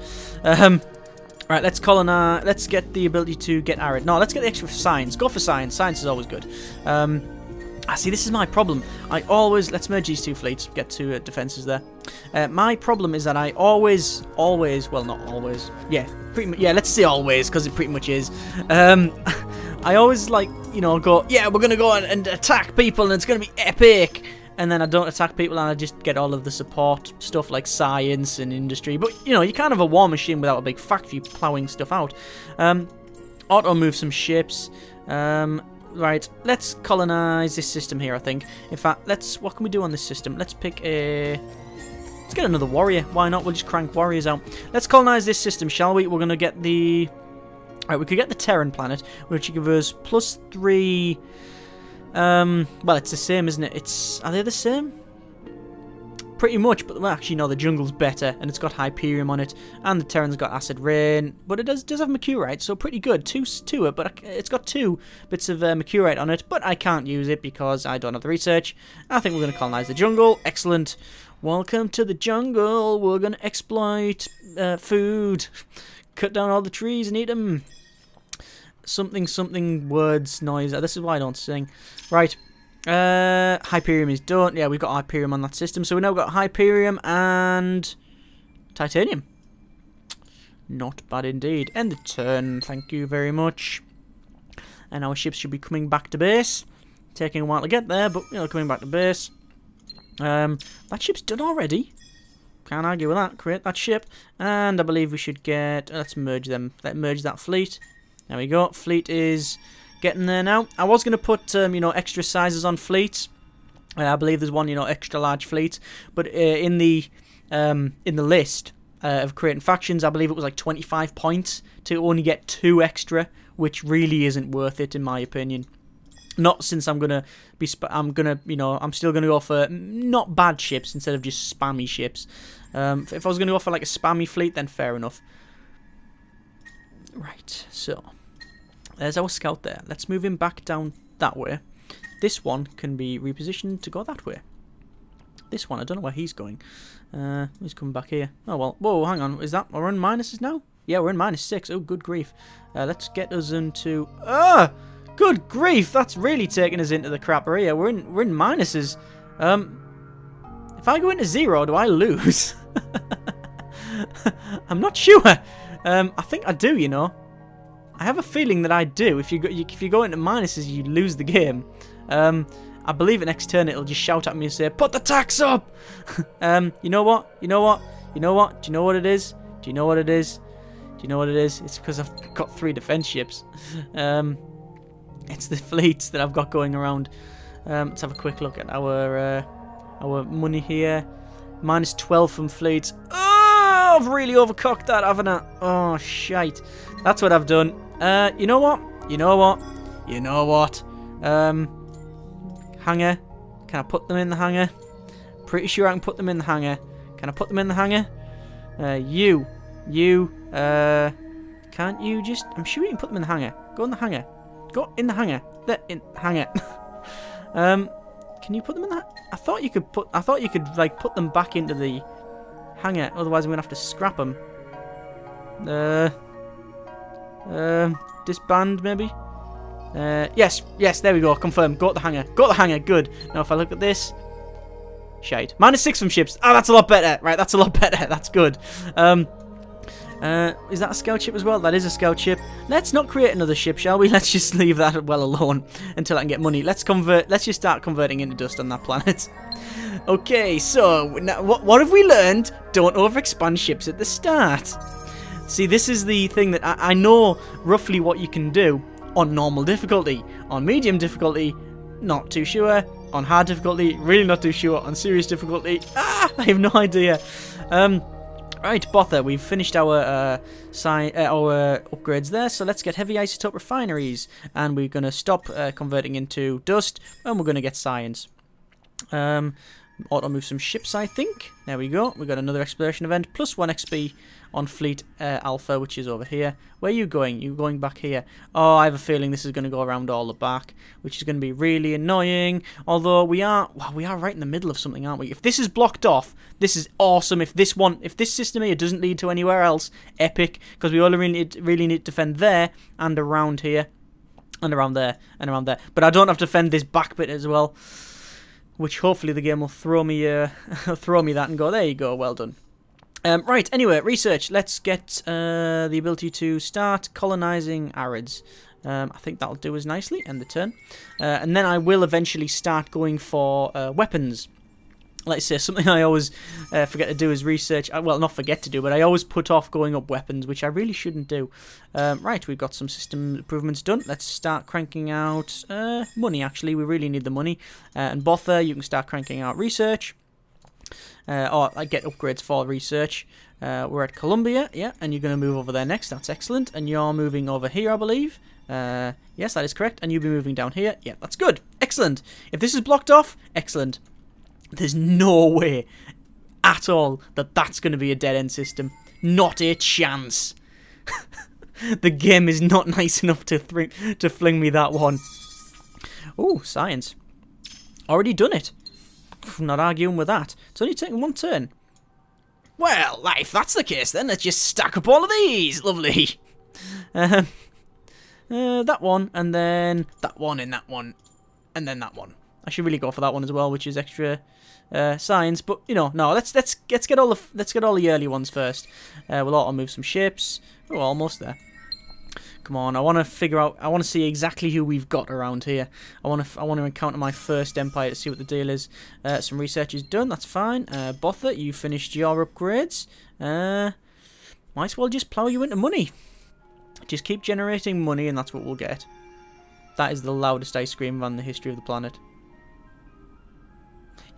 Right, let's colonize. Let's get the ability to get arid. No, let's get the extra for science. Go for science. Science is always good. See, this is my problem. I always... Let's merge these two fleets. Get two defences there. My problem is that I always... Well, not always. Yeah, pretty much... Yeah, let's say always, because it pretty much is. I always, like, you know, go... Yeah, we're going to go and attack people, and it's going to be epic. And then I don't attack people, and I just get all of the support stuff, like science and industry. But, you know, you're kind of a war machine without a big factory ploughing stuff out. Auto move some ships. Right, let's colonize this system here, I think. In fact, what can we do on this system? Let's pick a... Let's get another warrior. Why not? We'll just crank warriors out. Let's colonize this system, shall we? We're going to get the... Alright, we could get the Terran planet, which gives us +3... well, it's the same, isn't it? Are they the same? Pretty much, but well, actually no, the jungle's better, and it's got Hyperium on it, and the Terran's got Acid Rain, but it does have Mercurite, so pretty good. Two it, but it's got 2 bits of Mercurite on it, but I can't use it because I don't have the research. I think we're going to colonize the jungle. Excellent. Welcome to the jungle. We're going to exploit food, cut down all the trees and eat them. Something words noise. This is why I don't sing. Right. Hyperium is done. Yeah, we've got Hyperium on that system. So we now got Hyperium and Titanium. Not bad indeed. End the turn. Thank you very much. And our ships should be coming back to base. Taking a while to get there, but, you know, coming back to base. That ship's done already. Can't argue with that. Create that ship. And I believe we should get... let's merge them. Let's merge that fleet. There we go. Fleet is... getting there now. I was going to put, you know, extra sizes on fleets. I believe there's one, you know, extra large fleet. But in the list of creating factions, I believe it was like 25 points to only get 2 extra, which really isn't worth it in my opinion. Not since I'm gonna be, you know, I'm still gonna go for not bad ships instead of just spammy ships. If I was gonna go for like a spammy fleet, then fair enough. Right, so. There's our scout there. Let's move him back down that way. This one can be repositioned to go that way. This one, I don't know where he's going. He's coming back here. Oh, well. Whoa, hang on. Is that... We're in minuses now? Yeah, we're in -6. Oh, good grief. Let's get us into... Ah! Good grief! That's really taking us into the crapper here. We're in minuses. If I go into 0, do I lose? I'm not sure. I think I do, you know. I have a feeling that I do. If you go into minuses, you lose the game. I believe at next turn it'll just shout at me and say, "Put the tax up!" You know what? You know what? You know what? Do you know what it is? Do you know what it is? Do you know what it is? It's because I've got 3 defense ships. It's the fleets that I've got going around. Let's have a quick look at our money here. -12 from fleets. Oh, I've really overcooked that, haven't I? Oh, shite. That's what I've done. You know what? You know what? You know what? Hangar. Can I put them in the hangar? Pretty sure I can put them in the hangar. Can I put them in the hangar? You. Can't you just... I'm sure you can put them in the hangar. Go in the hangar. Go in the hangar. There, in the hangar. Can you put them in that? I thought you could like put them back into the hangar. Otherwise, I'm gonna have to scrap them. Disband maybe. Yes, there we go. Confirm. Go to the hangar. Go to the hangar. Good. Now if I look at this, shite. -6 from ships. Oh, that's a lot better. Right, that's a lot better. That's good. Is that a scout ship as well? That is a scout ship. Let's not create another ship, shall we? Let's just leave that well alone until I can get money. Let's just start converting into dust on that planet. Okay, so now, what have we learned? Don't overexpand ships at the start. See, this is the thing that I know roughly what you can do on normal difficulty. On medium difficulty, not too sure. On hard difficulty, really not too sure. On serious difficulty, I have no idea. Right, Botha, we've finished our upgrades there, so let's get heavy isotope refineries, and we're going to stop converting into dust, and we're going to get science. Auto move some ships, I think. There we go. We've got another exploration event, plus 1 XP on Fleet Alpha, which is over here. Where are you going? You're going back here. Oh, I have a feeling this is going to go around all the back, which is going to be really annoying. Although we are right in the middle of something, aren't we? If this is blocked off, this is awesome. If this system here doesn't lead to anywhere else, epic, because we only really need to defend there and around here, and around there and around there. But I don't have to defend this back bit as well, which hopefully the game will throw me that and go, there you go, well done. Right, anyway, research. Let's get the ability to start colonizing arids. I think that'll do us nicely, end the turn. And then I will eventually start going for weapons. Like I say, something I always forget to do is research. Well, not forget to do, but I always put off going up weapons, which I really shouldn't do. Right, we've got some system improvements done. Let's start cranking out money, actually. We really need the money. And Botha, you can start cranking out research. Or I get upgrades for research. We're at Columbia, yeah, and you're going to move over there next. That's excellent. And you're moving over here, I believe. Yes, that is correct. And you'll be moving down here. Yeah, that's good. Excellent. If this is blocked off, excellent. There's no way at all that that's going to be a dead-end system. Not a chance. The game is not nice enough to fling me that one. Oh, science. Already done it. Not arguing with that. It's only taken 1 turn. Well, if that's the case, then let's just stack up all of these. Lovely. That one, and then that one, and that one, and then that one. I should really go for that one as well, which is extra science. But you know, no. Let's get all the early ones first. We'll auto move some ships. Oh, almost there. Come on, I want to figure out. I want to see exactly who we've got around here. I want to encounter my first empire to see what the deal is. Some research is done. That's fine. Botha, you finished your upgrades. Might as well just plow you into money. Just keep generating money, and that's what we'll get. That is the loudest ice cream in the history of the planet.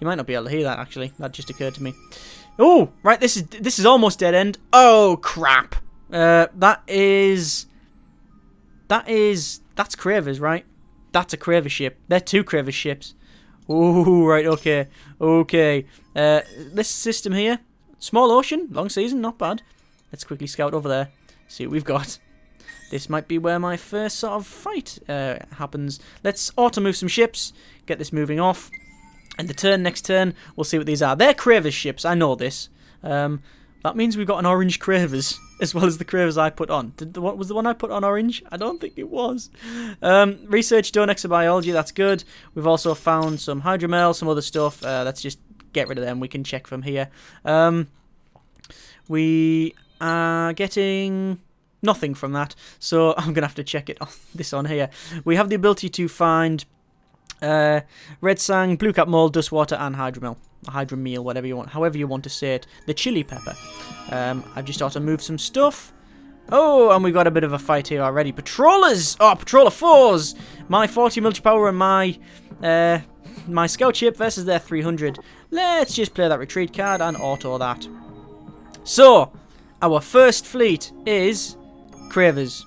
You might not be able to hear that, actually. That just occurred to me. Oh, right. This is almost dead end. Oh crap. That's Cravers, right? That's a Craver ship. They're 2 Craver ships. Ooh, right, okay. Okay. This system here, small ocean, long season, not bad. Let's quickly scout over there, see what we've got. This might be where my first sort of fight happens. Let's auto-move some ships, get this moving off. And next turn, we'll see what these are. They're Cravers ships, I know this. That means we've got an orange Cravers, as well as the Cravers I put on. What was the one I put on orange? I don't think it was. Research done, exobiology, that's good. We've also found some hydromel, some other stuff. Let's just get rid of them. We can check from here. We are getting nothing from that, so I'm going to have to check this on here. We have the ability to find red sang, blue cap mold, dust water, and hydromel. Hydromeal, whatever you want, however you want to say it. The chili pepper. I've just auto moved some stuff. Oh, and we got a bit of a fight here already. Patrollers! Oh, Patroller 4s! My 40 military power and my scout ship versus their 300. Let's just play that retreat card and auto that. So, our first fleet is Cravers.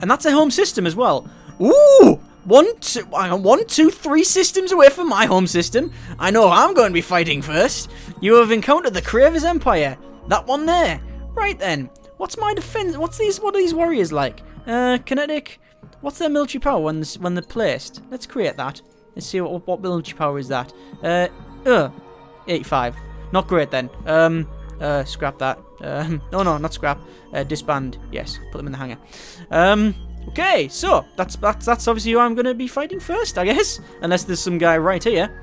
And that's a home system as well. Ooh! 1, 2, 3 systems away from my home system. I know I'm going to be fighting first. You have encountered the Cravers Empire. That one there. Right then. What's my defense? What are these warriors like? Kinetic. What's their military power when they're placed? Let's create that. Let's see what military power is that. 85. Not great then. Scrap that. No, not scrap. Disband. Yes, put them in the hangar. Okay, so that's obviously who I'm going to be fighting first, I guess. Unless there's some guy right here.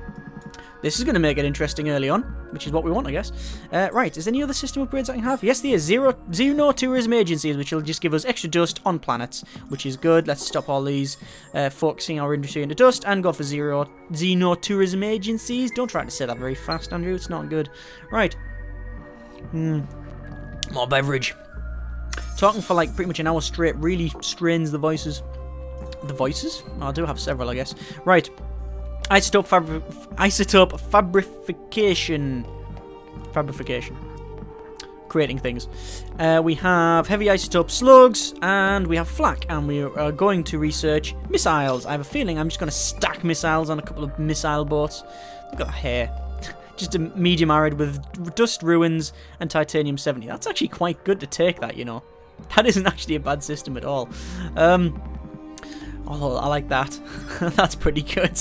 This is going to make it interesting early on, which is what we want, I guess. Right, is there any other system upgrades I can have? Yes, there is. Xeno tourism agencies, which will just give us extra dust on planets, which is good. Let's stop all these focusing our industry into dust and go for Xeno tourism agencies. Don't try to say that very fast, Andrew. It's not good. Right. More beverage. Talking for like pretty much an hour straight really strains the voices. The voices? Oh, I do have several, I guess. Right. Isotope fabrication. Creating things. We have heavy isotope slugs, and we have flak, and we are going to research missiles. I have a feeling I'm just going to stack missiles on a couple of missile boats. Look at that hair. Just a medium arid with dust ruins and titanium 70. That's actually quite good to take that, you know. That isn't actually a bad system at all. Although I like that. That's pretty good.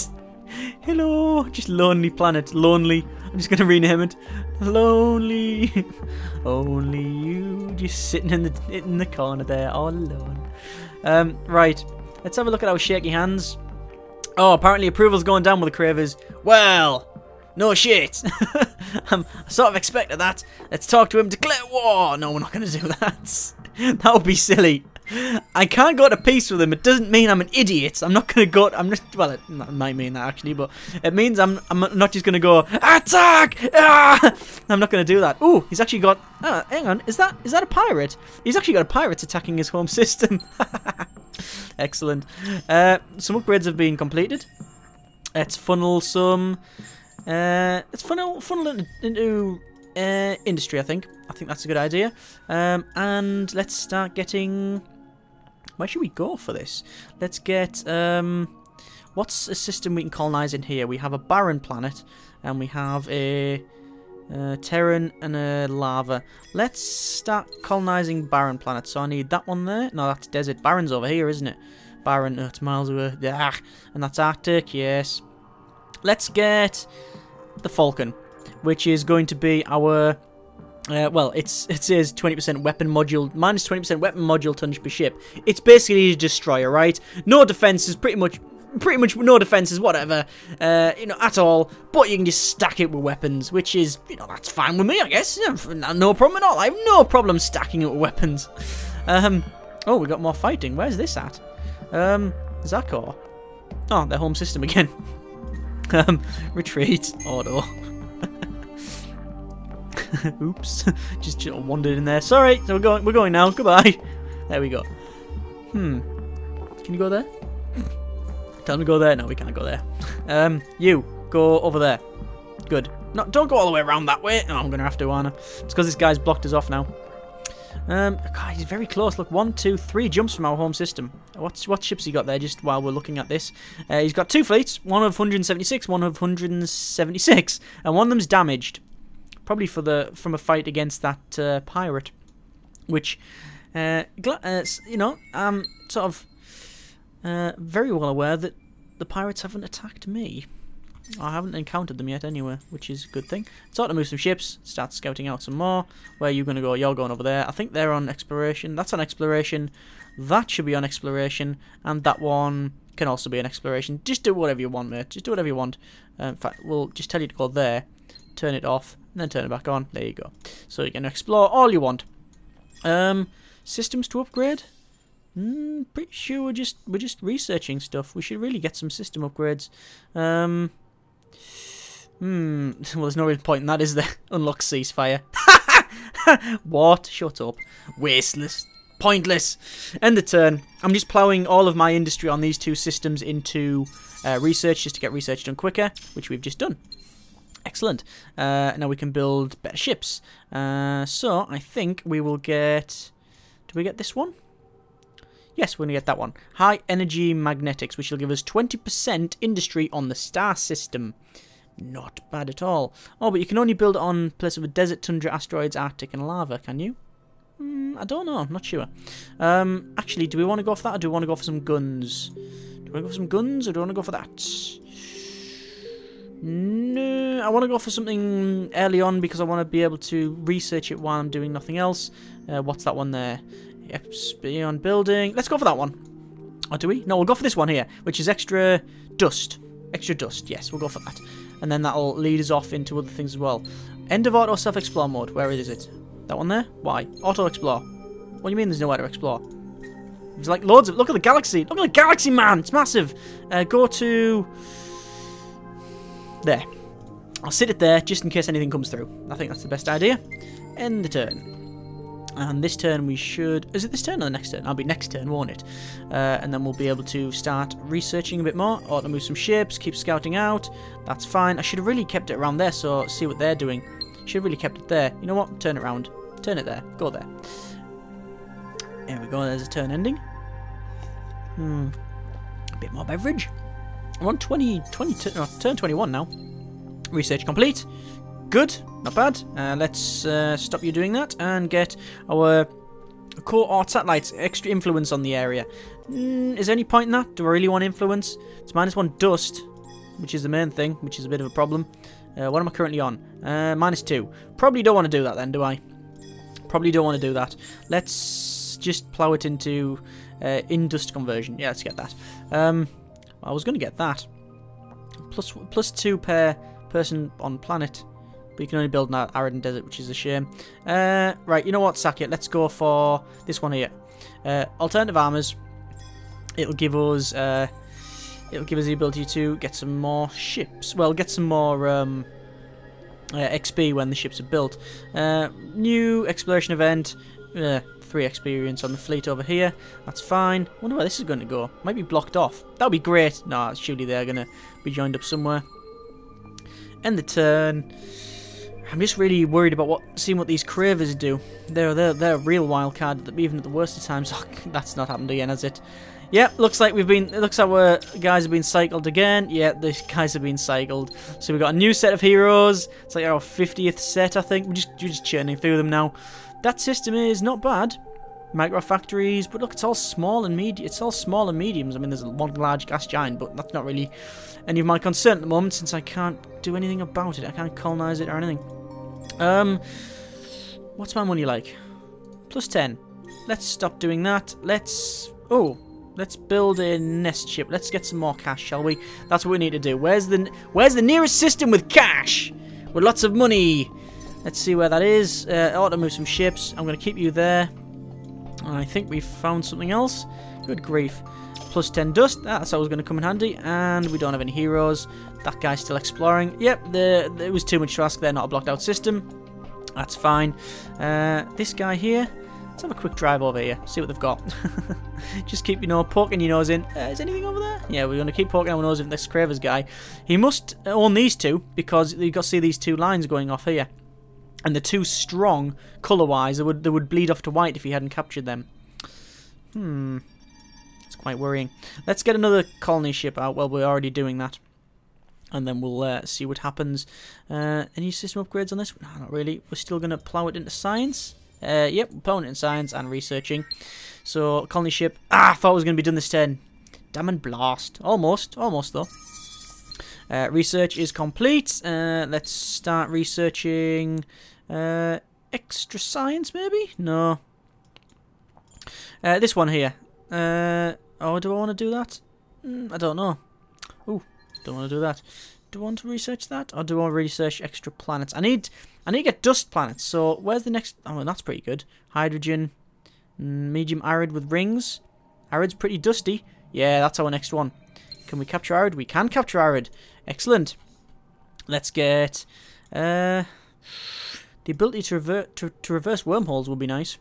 Hello, just lonely planet, lonely. I'm just gonna rename it. Lonely, only you, just sitting in the corner there, all alone. Right, let's have a look at our shaky hands. Oh, apparently approval's going down with the Cravers. Well, no shit. I sort of expected that. Let's talk to him. Declare war. No, we're not gonna do that. That would be silly. I can't go to peace with him. It doesn't mean I'm an idiot. I'm not gonna go. I'm just. Well, it might mean that actually, but it means I'm not just gonna go attack. Ah! I'm not gonna do that. Ooh, he's actually got. Hang on. Is that a pirate? He's actually got a pirate attacking his home system. Excellent. Some upgrades have been completed. Let's funnel some. Let's funnel into industry. I think that's a good idea. And let's start getting. Where should we go for this? Let's get, what's a system we can colonize in here? We have a barren planet, and we have a Terran and a lava. Let's start colonizing barren planets. So I need that one there. No, that's desert. Barren's over here, isn't it? Barren, it's miles away. Ah, and that's Arctic, yes. Let's get the Falcon, which is going to be our... well, it says 20% weapon module, minus 20% weapon module tonnage per ship. It's basically a destroyer, right? No defenses, pretty much no defenses, whatever, you know, at all. But you can just stack it with weapons, which is, you know, that's fine with me, I guess. No problem at all. I have no problem stacking it with weapons. Oh, we got more fighting. Where's this at? Zakor. Oh, their home system again. Retreat. Auto. Oops, just wandered in there. Sorry, so we're going now. Goodbye. There we go. Can you go there? Tell him to go there. No, we can't go there. You go over there. Good. No, don't go all the way around that way. Oh, I'm gonna have to, Anna. It's because this guy's blocked us off now. God, he's very close. Look, 1, 2, 3 jumps from our home system. What ships he got there? Just while we're looking at this, he's got 2 fleets. One of 176, one of 176, and one of them's damaged. Probably from a fight against that pirate, which, you know, I'm sort of very well aware that the pirates haven't attacked me. I haven't encountered them yet anyway, which is a good thing. Start to move some ships, start scouting out some more. Where are you going to go? You're going over there. I think they're on exploration. That's on exploration. That should be on exploration. And that one can also be on exploration. Just do whatever you want, mate. Just do whatever you want. In fact, we'll just tell you to go there, turn it off, and then turn it back on. There you go. So you can explore all you want. Systems to upgrade? Pretty sure we're just researching stuff. We should really get some system upgrades. Well, there's no real point in that, is there? Unlock ceasefire. What? Shut up. Wasteless. Pointless. End the turn. I'm just ploughing all of my industry on these 2 systems into research, just to get research done quicker, which we've just done. Excellent. Now we can build better ships. So I think we will get... Do we get this one? Yes, we're going to get that one. High energy magnetics, which will give us 20% industry on the star system. Not bad at all. Oh, but you can only build it on places with desert, tundra, asteroids, Arctic, and lava, can you? I don't know. I'm not sure. Actually, do we want to go for that, or do we want to go for some guns? Do we want to go for some guns, or do we want to go for that? No, I want to go for something early on because I want to be able to research it while I'm doing nothing else. What's that one there? Yep, beyond building. Let's go for that one. Or do we? No, we'll go for this one here, which is extra dust. Extra dust, yes, we'll go for that. And then that'll lead us off into other things as well. End of auto self-explore mode. Where is it? That one there? Why? Auto explore. What do you mean there's nowhere to explore? There's like loads of... Look at the galaxy! Look at the galaxy, man! It's massive! Go to... There. I'll sit it there just in case anything comes through. I think that's the best idea. End the turn. And this turn we should... Is it this turn or the next turn? I'll be next turn, won't it? And then we'll be able to start researching a bit more. Ought to move some ships, keep scouting out. That's fine. I should have really kept it around there, so see what they're doing. Should have really kept it there. You know what? Turn it around. Turn it there. Go there. There we go. There's a turn ending. A bit more beverage. We're on turn 21 now. Research complete. Good. Not bad. Let's stop you doing that and get our core art satellites. Extra influence on the area. Is there any point in that? Do I really want influence? It's -1 dust, which is the main thing, which is a bit of a problem. What am I currently on? -2. Probably don't want to do that then, do I? Probably don't want to do that. Let's just plow it into in-dust conversion. Yeah, let's get that. I was going to get that. +2 per person on planet. But you can only build in that arid and desert, which is a shame. Right, you know what? Sack it. Let's go for this one here. Alternative armors. It'll give us the ability to get some more ships. Well, get some more XP when the ships are built. New exploration event. 3 experience on the fleet over here. That's fine. Wonder where this is going to go. Might be blocked off. That would be great. No, surely they're going to be joined up somewhere. End the turn. I'm just really worried about seeing what these cravers do. They're a real wild card, even at the worst of times. Oh, that's not happened again, has it? Yeah, looks like it looks like our guys have been cycled again. Yeah, the guys have been cycled. So we've got a new set of heroes. It's like our 50th set, I think. We're just churning through them now. That system is not bad. Micro factories, but look, it's all small and medium. It's all small and mediums. I mean, there's one large gas giant, but that's not really any of my concern at the moment, since I can't do anything about it. I can't colonize it or anything. What's my money like? +10. Let's stop doing that. Let's build a nest ship. Let's get some more cash, shall we? That's what we need to do. Where's the nearest system with cash? With lots of money. Let's see where that is. I ought to move some ships. I'm going to keep you there. I think we've found something else. Good grief. +10 dust. That's always going to come in handy. And we don't have any heroes. That guy's still exploring. Yep, it was too much to ask. They're not a blocked out system. That's fine. This guy here. Let's have a quick drive over here. See what they've got. Just keep, poking your nose in. Is anything over there? Yeah, we're going to keep poking our nose in this Cravers guy. He must own these two, because you've got to see these 2 lines going off here. And they're too strong, colour-wise. They would bleed off to white if he hadn't captured them. It's quite worrying. Let's get another colony ship out. Well, we're already doing that. And then we'll see what happens. Any system upgrades on this? No, not really. We're still going to plough it into science. Yep, plowing it in science and researching. So, colony ship. I thought it was going to be done this turn. Damn and blast. Almost though. Research is complete. Let's start researching extra science, maybe? No. This one here. Oh, do I want to do that? I don't know. Ooh, don't want to do that. Do I want to research that, or do I want to research extra planets? I need to get dust planets. So where's the next? Oh, well, that's pretty good. Hydrogen, medium arid with rings. Arid's pretty dusty. Yeah, that's our next one. Can we capture arid? We can capture arid. Excellent. Let's get the ability to reverse wormholes would be nice.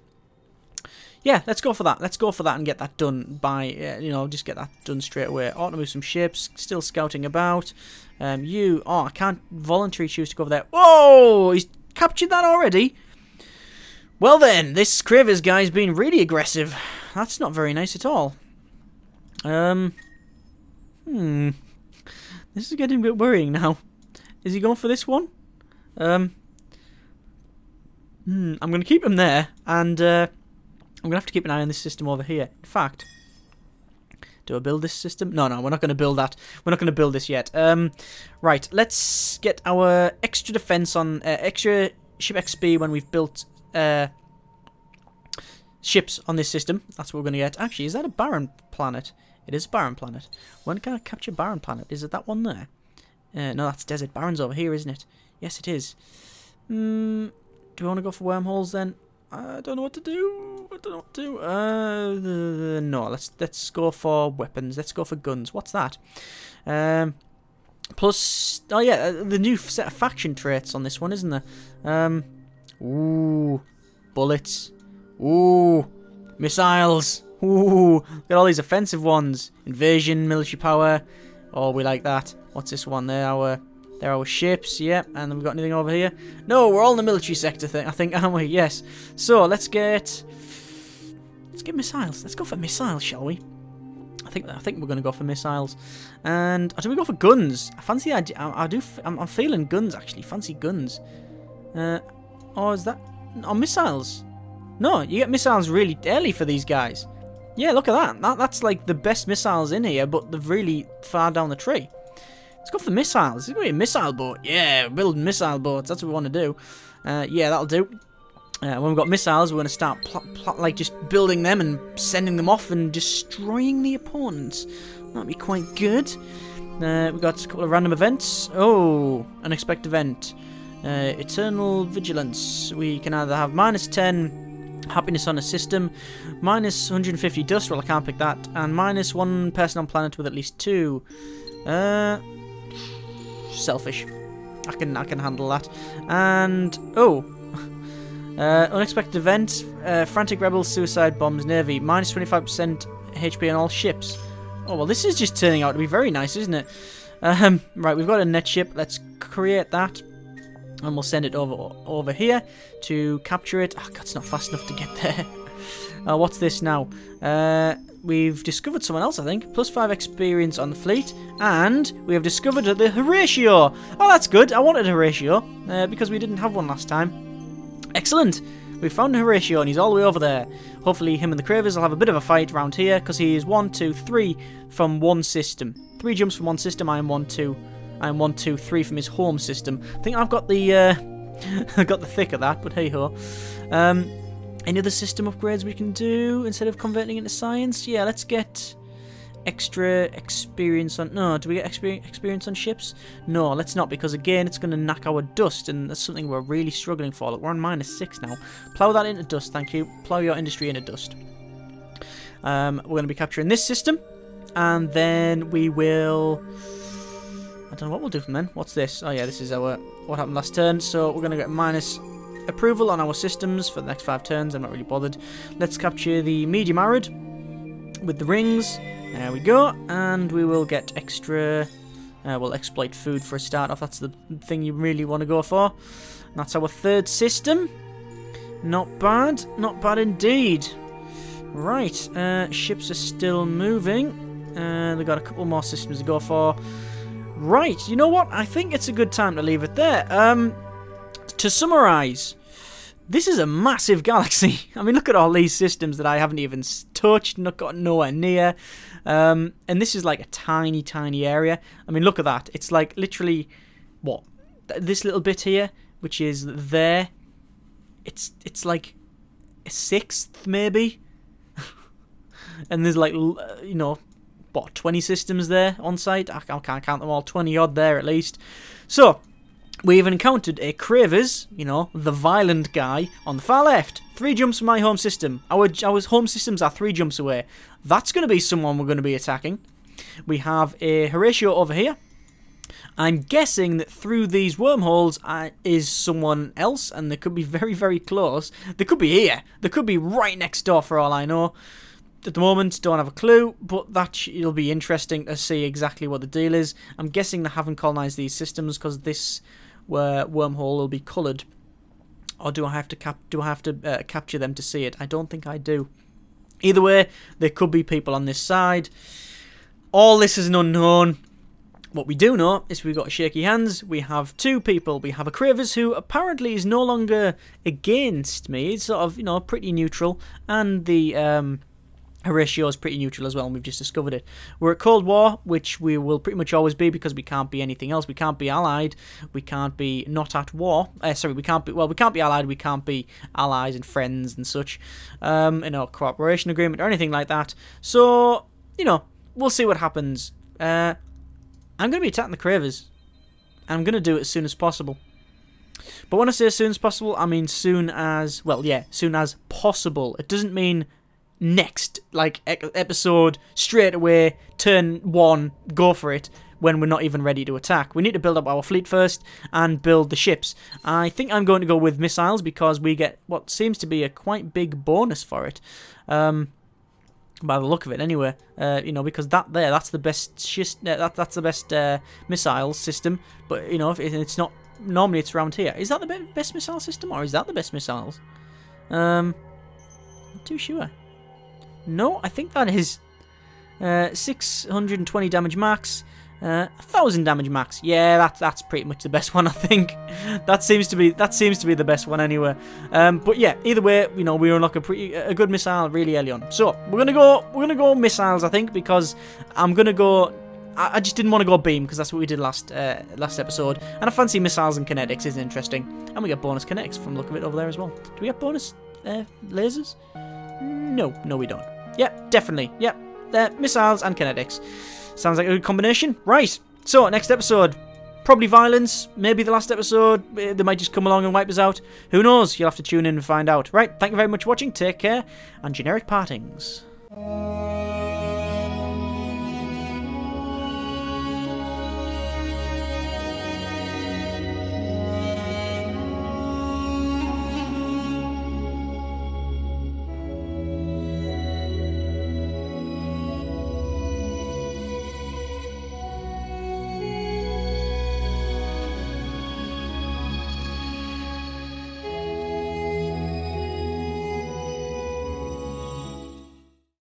Yeah, let's go for that. Let's go for that and get that done by, just get that done straight away. Ought to move some ships. Still scouting about. I can't voluntarily choose to go over there. Whoa! He's captured that already? Well then, this Cravers guy's been really aggressive. That's not very nice at all. This is getting a bit worrying now. Is he going for this one? I'm going to keep him there, and I'm going to have to keep an eye on this system over here. In fact, do I build this system? No, we're not going to build that. We're not going to build this yet. Right, let's get our extra defense on, extra ship XP when we've built ships on this system. That's what we're going to get. Actually, is that a barren planet? It is a barren planet. When can I capture barren planet? Is it that one there? No, that's desert. Barren's over here, isn't it? Yes, it is. Do we want to go for wormholes then? I don't know what to do. I don't know what to do. No, let's go for weapons. Let's go for guns. What's that? Plus, oh yeah, the new set of faction traits on this one, isn't there? Ooh, bullets. Ooh, missiles. Ooh, look at all these offensive ones. Invasion, military power. Oh, we like that. What's this one? They're our ships, yep. And then we got anything over here? No, we're all in the military sector thing, I think, aren't we? Yes. So let's get missiles. Let's go for missiles, shall we? I think we're gonna go for missiles. And do we go for guns? I fancy the idea. I'm feeling guns actually. Fancy guns. Or is that? Oh, missiles. No, you get missiles really early for these guys. Yeah, look at that. That's like the best missiles in here, but they're really far down the tree. Let's go for missiles. It's going to be a missile boat. Yeah, we're building missile boats. That's what we want to do. Yeah, that'll do. When we've got missiles, we're going to start like just building them and sending them off and destroying the opponents. That'll be quite good. We've got a couple of random events. Oh, unexpected event. Eternal Vigilance. We can either have -10 happiness on a system, -150 dust, well I can't pick that, and -1 person on planet with at least 2. Selfish. I can handle that. And unexpected event, frantic rebels, suicide bombs, navy, -25% HP on all ships. Oh well, this is just turning out to be very nice, isn't it? Right, we've got a net ship. Let's create that. And we'll send it over here to capture it. Oh, God, it's not fast enough to get there. What's this now? We've discovered someone else, I think. +5 experience on the fleet. And we have discovered the Horatio. Oh, that's good. I wanted a Horatio because we didn't have one last time. Excellent. We found a Horatio and he's all the way over there. Hopefully him and the Cravers will have a bit of a fight around here because he is 1, 2, 3 from one system. 3 jumps from one system. I am 1, 2. I'm 1, 2, 3 from his home system. I think I've got the I got the thick of that, but hey ho. Any other system upgrades we can do instead of converting into science? Yeah, let's get extra experience on. No, do we get experience on ships? No, let's not, because again, it's going to knock our dust, and that's something we're really struggling for. Look, we're on -6 now. Plow that into dust, thank you. Plow your industry into dust. We're going to be capturing this system, and then we will. I don't know what we'll do from then. What's this? Oh yeah, this is our what happened last turn. So we're going to get minus approval on our systems for the next 5 turns. I'm not really bothered. Let's capture the medium arid with the rings. There we go. And we will get extra. We'll exploit food for a start off. That's the thing you really want to go for. And that's our 3rd system. Not bad. Not bad indeed. Right. Ships are still moving. They've got a couple more systems to go for. Right, you know what? I think it's a good time to leave it there. To summarise, this is a massive galaxy. I mean, look at all these systems that I haven't even touched, not got nowhere near. And this is like a tiny, tiny area. I mean, look at that. It's like literally, what? This little bit here, which is there. It's like a 1/6 maybe. And there's like, you know, what, 20 systems there on site? I can't count them all, 20 odd there at least. So, we've encountered a Cravers, you know, the violent guy, on the far left. 3 jumps from my home system. Our home systems are 3 jumps away. That's going to be someone we're going to be attacking. We have a Horatio over here. I'm guessing that through these wormholes is someone else, and they could be very, very close. They could be here. They could be right next door for all I know. At the moment, don't have a clue, but it'll be interesting to see exactly what the deal is. I'm guessing they haven't colonized these systems because this wormhole will be coloured. Or do I have to capture them to see it? I don't think I do. Either way, there could be people on this side. All this is an unknown. What we do know is we've got shaky hands. We have 2 people. We have a Cravers who apparently is no longer against me. It's sort of, you know, pretty neutral. And the Her ratio is pretty neutral as well, and we've just discovered it. We're at Cold War, which we will pretty much always be because we can't be anything else. We can't be allied. We can't be not at war. Sorry, we can't be. Well, we can't be allied. We can't be allies and friends and such. In a cooperation agreement or anything like that. So we'll see what happens. I'm going to be attacking the Cravers. I'm going to do it as soon as possible. But when I say as soon as possible, I mean soon as, well, yeah, soon as possible. It doesn't mean next, like, episode, straight away, turn 1, go for it, when we're not even ready to attack. We need to build up our fleet first and build the ships. I think I'm going to go with missiles because we get what seems to be a quite big bonus for it. By the look of it, anyway, because that's the best that's the best missile system. But if it's not, normally it's around here. Is that the best missile system, or is that the best missiles? Not too sure. No, I think that is 620 damage max, 1000 damage max. Yeah, that's pretty much the best one, I think. That seems to be the best one anyway. But yeah, either way, we unlock a good missile really early on. So we're gonna go missiles, I think, because I'm gonna go. I just didn't want to go beam because that's what we did last episode, and I fancy missiles and kinetics is interesting, and we get bonus kinetics from the look of it over there as well. Do we get bonus lasers? No, we don't. Yep, definitely. Yep, missiles and kinetics. Sounds like a good combination. Right, so next episode, probably violence, maybe the last episode, they might just come along and wipe us out. Who knows? You'll have to tune in and find out. Right, thank you very much for watching, take care, and generic partings.